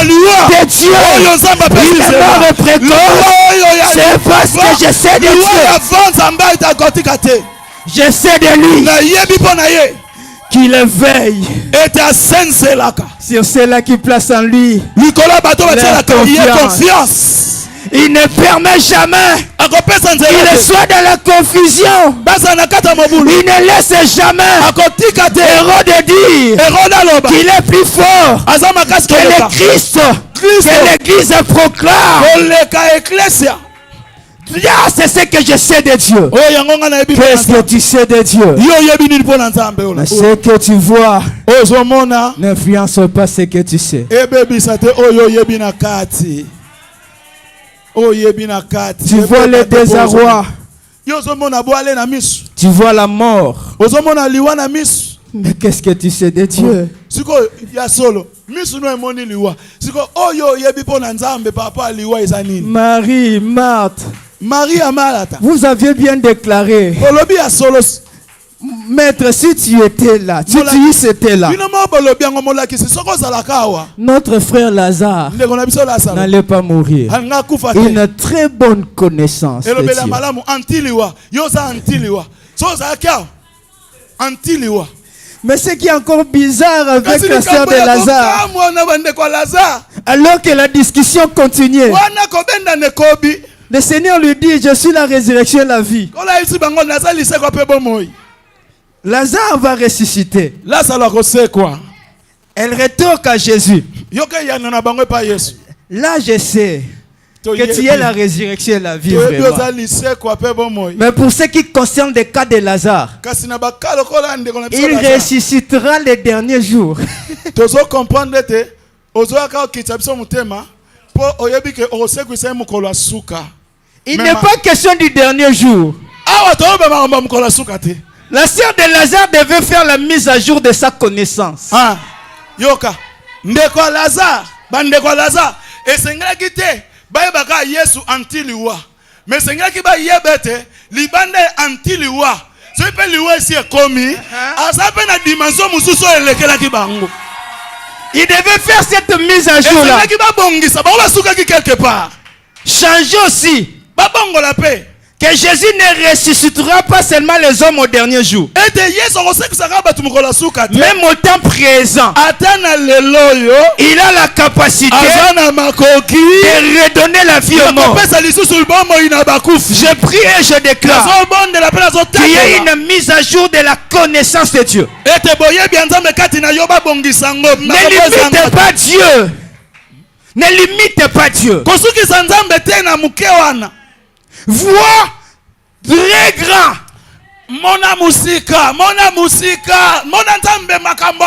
de Dieu. Il est mort précoce. C'est parce que je sais de Dieu. Je sais de lui qu'il veille sur ceux-là qui placent en lui la confiance. Il ne permet jamais qu'il soit dans la confusion. Il ne laisse jamais Hérode dire qu'il est plus fort que le Christ, que l'Église proclame. C'est ce que je sais de Dieu. Qu'est-ce que tu sais de Dieu? Mais ce que tu vois n'influence pas ce que tu sais. Tu vois le désarroi. Tu vois la mort. Mais qu'est-ce que tu sais de Dieu? Marie, Marthe, vous aviez bien déclaré. Maître, si tu étais là, si tu étais là, notre frère Lazare n'allait pas mourir. Une très bonne connaissance de Dieu. Mais ce qui est encore bizarre avec la sœur de Lazare, alors que la discussion continuait, le Seigneur lui dit: je suis la résurrection et la vie. Lazare va ressusciter. Elle retourne à Jésus. Là, je sais que tu es la résurrection et la vie. Mais pour ce qui concerne le cas de Lazare, il ressuscitera les derniers jours. Il n'est pas question du dernier jour. La sœur de Lazare devait faire la mise à jour de sa connaissance. Yoka. Ndeko Lazare. Bandeko Lazare. Et sengaki te. Baebaka Yesu antiliwa. Mais sengaki ba yebete. Libande antiliwa. So ipe liwa si ekomi. Asape na dimension mususo elekela ki bango. Il devait faire cette mise à jour là. Changer aussi. Que Jésus ne ressuscitera pas seulement les hommes au dernier jour. Même au temps présent, il a la capacité de redonner la vie au mort. Je prie et je déclare qu'il y ait une mise à jour de la connaissance de Dieu. Ne limite pas Dieu. Ne limite pas Dieu. Vois très grand Mona musika, mona nzambe makambo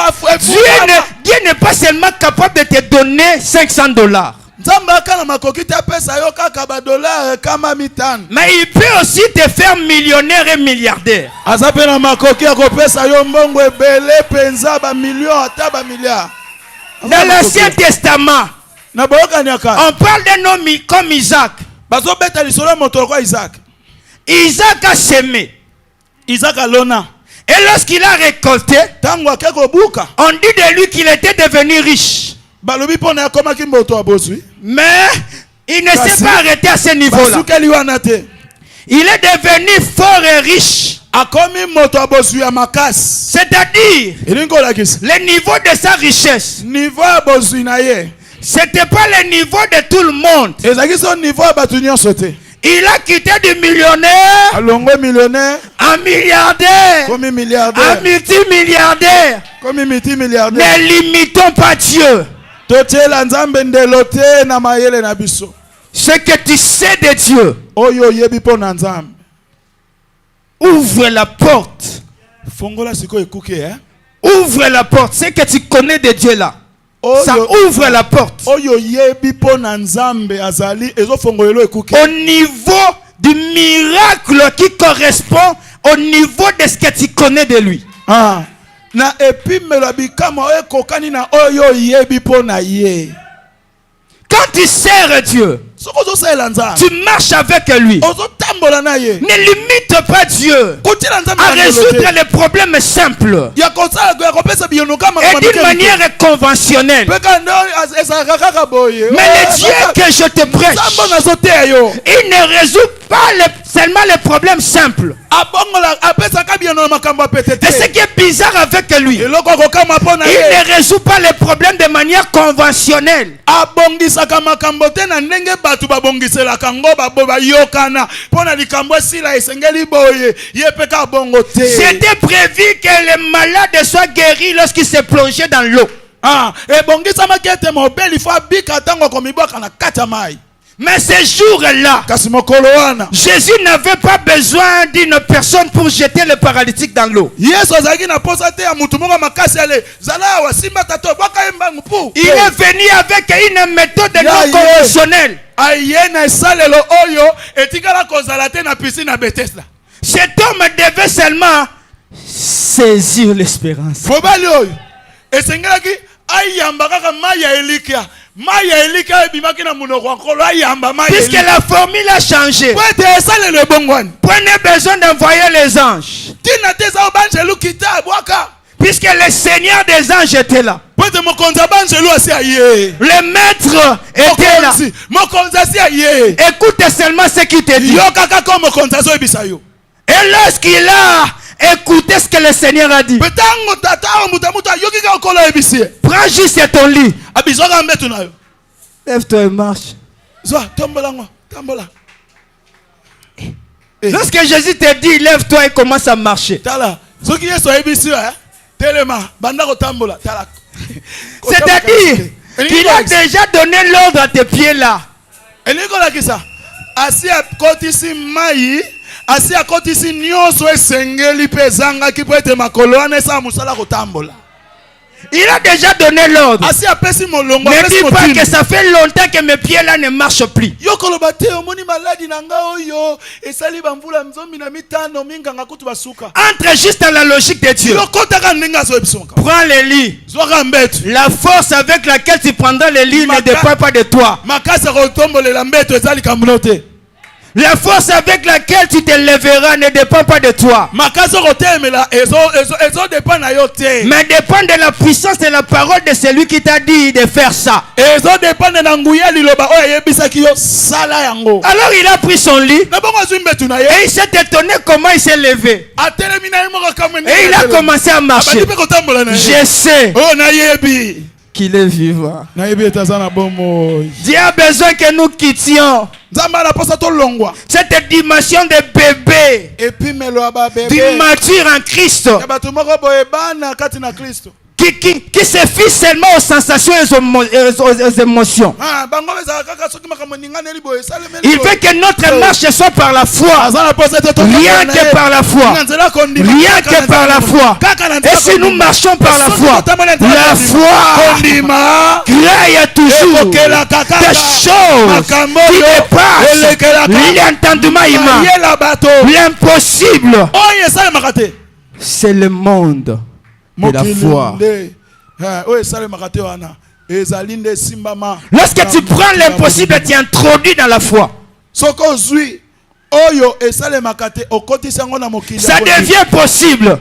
Dieu n'est pas seulement capable de te donner $500. Mais il peut aussi te faire millionnaire et milliardaire. Dans l'Ancien Testament, on parle d'un homme comme Isaac. Isaac a semé. Isaac a lona. Et lorsqu'il a récolté, on dit de lui qu'il était devenu riche. Mais il ne s'est pas arrêté à ce niveau-là. Il est devenu fort et riche. C'est-à-dire, le niveau de sa richesse, c'était pas le niveau de tout le monde. Il a quitté du millionnaire, un milliardaire, un multimilliardaire. Ne limitons pas Dieu. Ce que tu sais de Dieu, ouvre la porte. Ouvre la porte. Ce que tu connais de Dieu là, ça ouvre la porte. Au niveau du miracle qui correspond au niveau de ce que tu connais de lui. Quand tu sers Dieu, tu marches avec lui. Ne limite pas Dieu à résoudre les problèmes simples et d'une manière conventionnelle. Mais le Dieu que je te prêche, il ne résout pas seulement les problèmes simples. Et ce qui est bizarre avec lui, il ne résout pas les problèmes de manière conventionnelle. C'était prévu que le malade soit guéri lorsqu'il s'est plongé dans l'eau. Mais ce jour-là, Jésus n'avait pas besoin d'une personne pour jeter le paralytique dans l'eau. Il est venu avec une méthode non conventionnelle. Cet homme devait seulement saisir l'espérance. Puisque la formule a changé, prenez besoin d'envoyer les anges. Puisque le Seigneur des anges était là, le maître était là. Écoute seulement ce qu'il te dit. Et lorsqu'il a écoutez ce que le Seigneur a dit, prends juste ton lit, lève-toi et marche. Lorsque Jésus te dit lève-toi et commence à marcher, c'est-à-dire qu'il a déjà donné l'ordre à tes pieds là. Il a déjà donné l'ordre. Ne dis pas que ça fait longtemps que mes pieds là ne marchent plus. Entre juste dans la logique de Dieu. Prends le lit. La force avec laquelle tu prendras le lit ne dépend pas de toi. La force avec laquelle tu te lèveras ne dépend pas de toi. Mais dépend de la puissance de la parole de celui qui t'a dit de faire ça. Alors il a pris son lit et il s'est étonné comment il s'est levé. Et il a commencé à marcher. Je sais qu'il est vivant. Dieu a besoin que nous quittions cette dimension de bébé, d'immature en Christ, qui se fie seulement aux sensations et aux émotions. Il veut que notre marche soit par la foi. Rien que par la foi. Rien que par la foi. Et si nous marchons par la foi crée toujours des choses qui dépassent l'entendement humain. L'impossible, c'est le monde de la foi. Lorsque tu prends l'impossible, tu introduis dans la foi. Ça devient possible.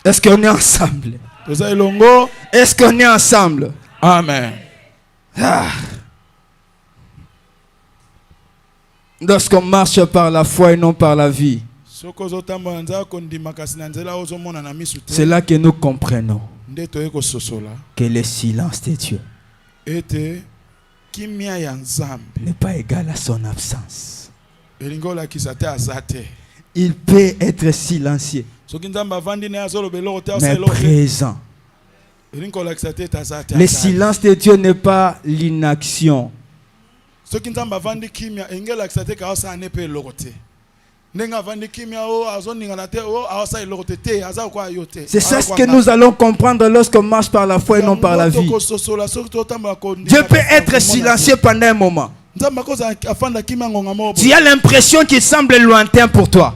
Est-ce qu'on est ensemble? Est-ce qu'on est ensemble? Amen. Lorsqu'on marche par la foi et non par la vie, c'est là que nous comprenons que le silence de Dieu n'est pas égal à son absence. Il peut être silencieux, mais présent. Le silence de Dieu n'est pas l'inaction. C'est ça ce que nous allons comprendre lorsqu'on marche par la foi et non par la vie. Dieu peut être silencieux pendant un moment. Tu as l'impression qu'il semble lointain pour toi,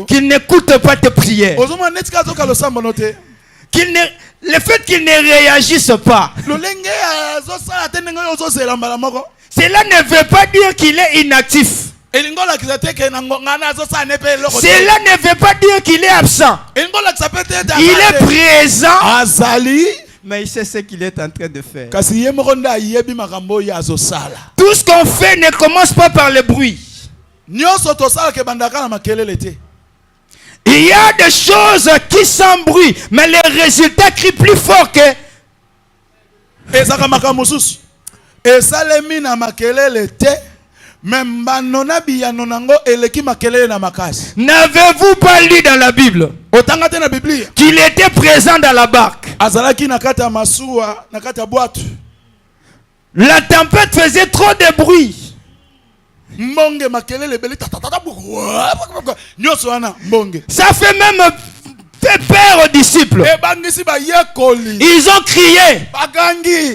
qu'il n'écoute pas tes prières, le fait qu'il ne réagisse pas, cela ne veut pas dire qu'il est inactif. Cela ne veut pas dire qu'il est absent. Il est présent, mais il sait ce qu'il est en train de faire. Tout ce qu'on fait ne commence pas par le bruit. Il y a des choses qui sont bruit, mais les résultats crient plus fort que... N'avez-vous pas lu dans la Bible qu'il était présent dans la barque? La tempête faisait trop de bruit. Ça fait même peur aux disciples. Ils ont crié,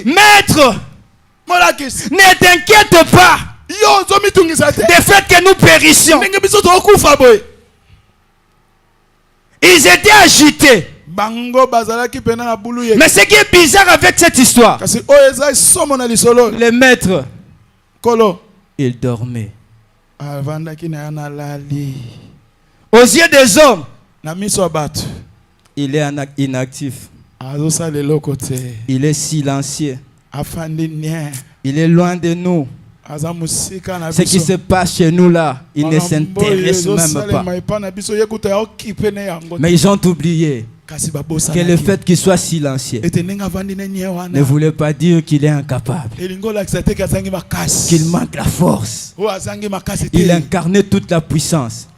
Maître, ne t'inquiète pas du fait que nous périssions. Ils étaient agités. Mais ce qui est bizarre avec cette histoire, le maître, il dormait. Aux yeux des hommes, il est inactif. Il est silencieux. Il est loin de nous. Ce qui se passe chez nous là, il ne s'intéresse même pas. Mais ils ont oublié que le fait qu'il soit silencieux ne voulait pas dire qu'il est incapable, qu'il manque la force. Il incarnait toute la puissance.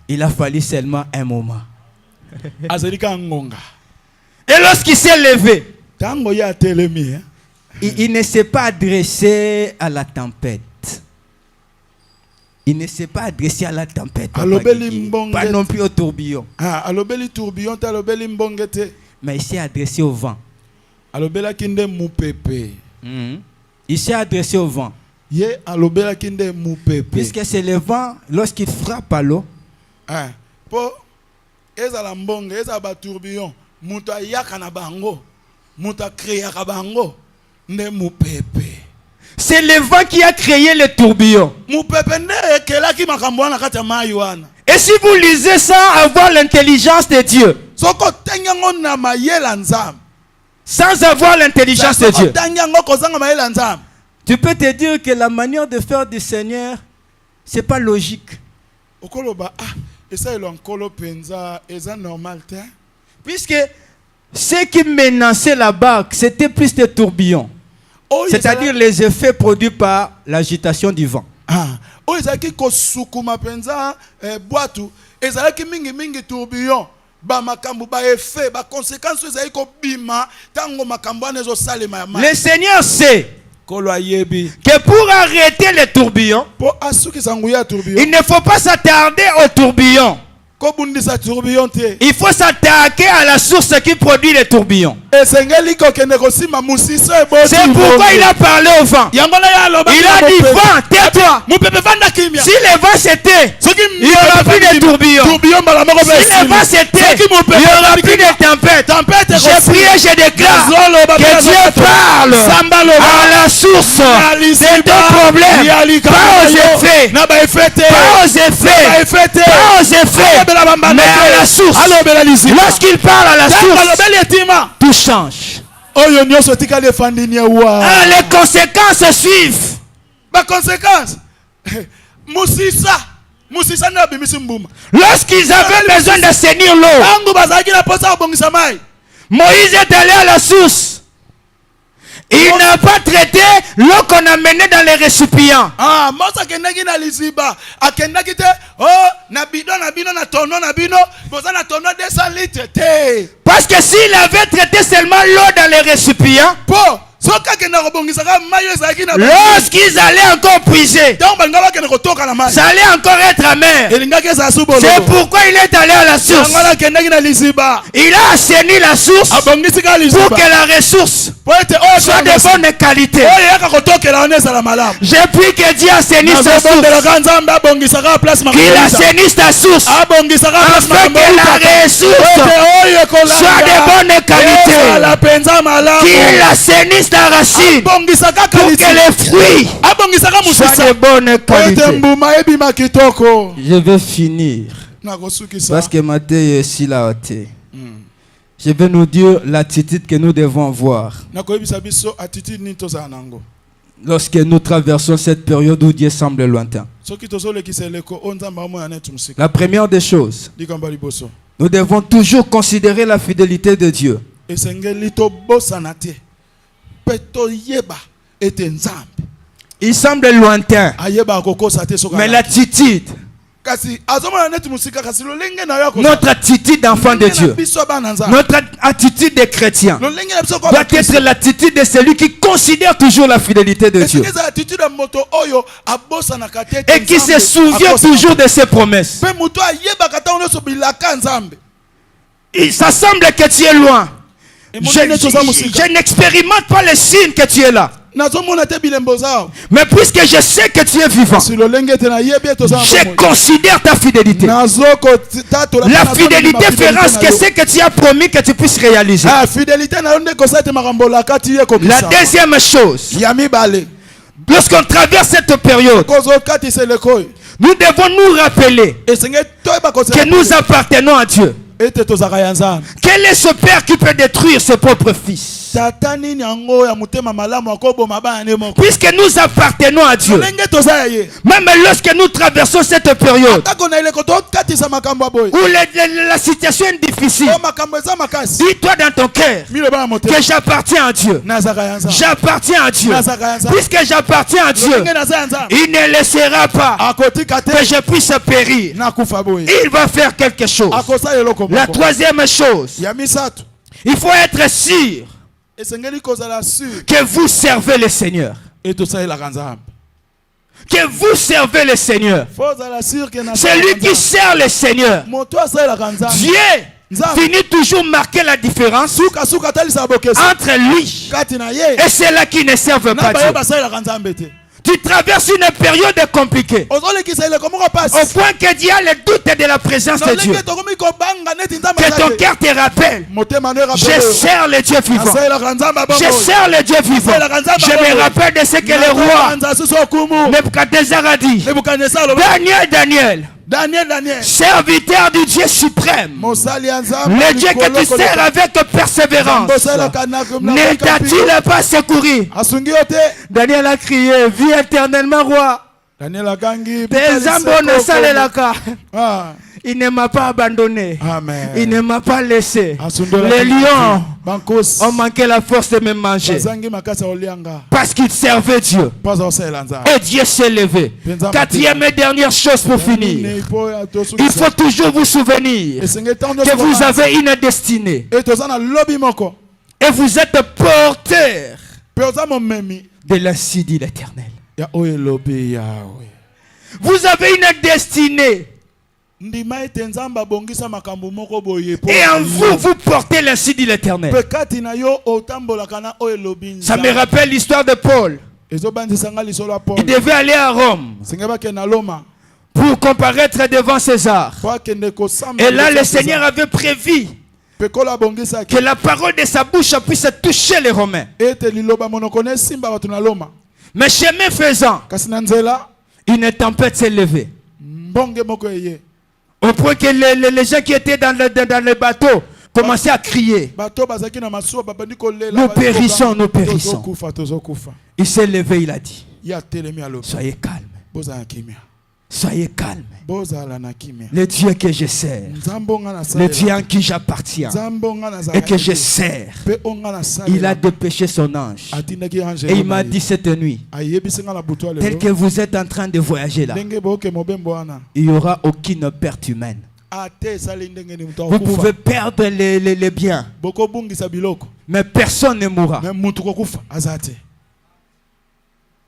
Il a fallu seulement un moment. Et lorsqu'il s'est levé, il ne s'est pas adressé à la tempête. Il ne s'est pas adressé à la tempête. Pas non plus au tourbillon. Mais il s'est adressé au vent. Il s'est adressé au vent. Puisque c'est le vent, lorsqu'il frappe à l'eau, c'est le vent qui a créé le tourbillon. Et si vous lisez sans avoir l'intelligence de Dieu, sans avoir l'intelligence de Dieu, tu peux te dire que la manière de faire du Seigneur, c'est pas logique. Puisque ce qui menaçait la barque, c'était plus des tourbillons. C'est-à-dire les effets produits par l'agitation du vent. oyo ezalaki kosukuma penza boîte ezalaki mingi tourbillon ba makambo ba effet ba conséquences ezalaki kobima tango makambo wana ezosalema ya le Seigneur sait que pour arrêter les tourbillons, il ne faut pas s'attarder aux tourbillons. Il faut s'attaquer à la source qui produit les tourbillons. C'est pourquoi il a parlé au vent. Il a dit vent, tais-toi. Si le vent s'était, il n'y aura plus de tourbillons. Si le vent s'était, il n'y aura plus de tempête. J'ai prié, je déclare que Dieu parle à la source de ton problème. Pas aux effets. Pas aux effets. Pas aux effets. Mais à la source. Lorsqu'il parle à la source, tout change. Les conséquences suivent. Les conséquences. Lorsqu'ils avaient besoin d'assainir l'eau, Moïse est allé à la source. Il n'a pas traité l'eau qu'on a menée dans les récipients. Parce que s'il avait traité seulement l'eau dans les récipients, lorsqu'ils allaient encore puiser, ça allait encore être amer. C'est pourquoi il est allé à la source. Il a assaini la source pour que la ressource soit de bonne qualité. J'ai pris que Dieu assainisse sa source, qu'il assainisse ta source, afin que la ressource soit de bonne qualité, qu'il assainisse la racine pour que les fruits soient de bonne qualité. Je vais finir parce que Matthieu est si là. Je vais nous dire l'attitude que nous devons avoir lorsque nous traversons cette période où Dieu semble lointain. La première des choses, nous devons toujours considérer la fidélité de Dieu. Il semble lointain, mais l'attitude, notre attitude d'enfant de Dieu, notre attitude de chrétien doit être l'attitude de celui qui considère toujours la fidélité de Dieu et qui se souvient toujours de ses promesses. Ça semble que tu es loin. Je n'expérimente pas les signes que tu es là. Mais puisque je sais que tu es vivant, je considère ta fidélité. La fidélité fera ce que tu as promis que tu puisses réaliser. La deuxième chose, lorsqu'on traverse cette période, nous devons nous rappeler que nous appartenons à Dieu. Quel est ce père qui peut détruire ses propres fils? Puisque nous appartenons à Dieu, même lorsque nous traversons cette période où la situation est difficile, dis-toi dans ton cœur que j'appartiens à Dieu. J'appartiens à Dieu. Puisque j'appartiens à Dieu, il ne laissera pas que je puisse périr. Il va faire quelque chose. La troisième chose, il faut être sûr que vous servez le Seigneur. Que vous servez le Seigneur. Celui qui sert le Seigneur, Dieu finit toujours marquer la différence entre lui et ceux-là qui ne servent pas Dieu. Tu traverses une période compliquée au point que Dieu a le doute de la présence de Dieu. Que ton cœur te rappelle, je sers le Dieu vivant. Je sers le Dieu vivant. Je me rappelle de ce que le roi Nebuchadnezzar a dit. Daniel, serviteur du Dieu suprême, le Dieu que tu sers avec persévérance, ne t'a-t-il pas secouru? Daniel a crié, vis éternellement roi. Il ne m'a pas abandonné. Amen. Il ne m'a pas laissé. Les lions ont manqué la force de me manger. Parce qu'ils servaient Dieu. Et Dieu s'est levé. Quatrième et dernière chose pour finir. Il faut toujours vous souvenir que vous avez une destinée. Et vous êtes porteur de l'insigne de l'Éternel. Vous avez une destinée. Et en vous, vous portez l'insigne de l'Éternel. Ça me rappelle l'histoire de Paul. Il devait aller à Rome pour comparaître devant César. Et là, le Seigneur avait prévu que la parole de sa bouche puisse toucher les Romains. Mais chemin faisant, une tempête s'est levée. Au point que les gens qui étaient dans le bateau commençaient à crier. Nous périssons, nous périssons. Il s'est levé, il a dit, soyez calme. Soyez calme. Le Dieu que je sers, le Dieu en qui j'appartiens et que je sers, il a dépêché son ange. Et il m'a dit cette nuit, tel que vous êtes en train de voyager là, il n'y aura aucune perte humaine. Vous pouvez perdre les biens, mais personne ne mourra.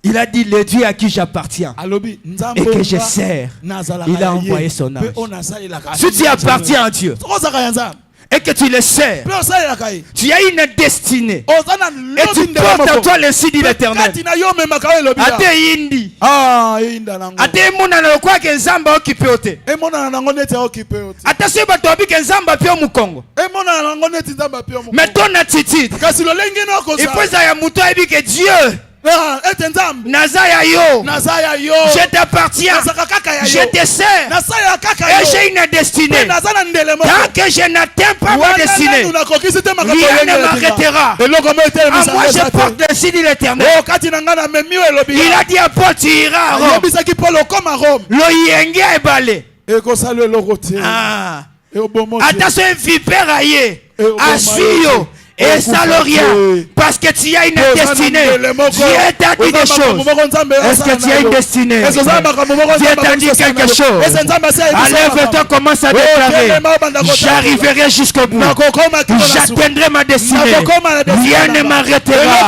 Il a dit, le Dieu à qui j'appartiens et que je sers, il a envoyé son ange. Si tu appartiens à Dieu et que tu le sers, tu as une destinée et tu portes à toi le signe de l'Éternel. Ate indi. Ate munana kwa ke nzamba okipe ote. Ate se bato abi ke nzamba pio mukongo. Mais ton attitude, il faut ça ya muto abi que Dieu Nazaya yo, je t'appartiens, je te sers, et j'ai une destinée. Tant que je n'atteins pas ma destinée, rien ne m'arrêtera. Moi je porte le signe de l'Éternel. Il a dit à Paul, tu iras à Rome. L'oyenge est balé. Attention, vipère aïe, assuyo. Et ça le rien, parce que tu as une destinée. Dieu t'a dit des choses. Est-ce que tu as une destinée? Dieu t'a dit quelque chose. Enlève-toi, commence à déclarer. J'arriverai jusqu'au bout. J'atteindrai ma destinée. Rien ne m'arrêtera.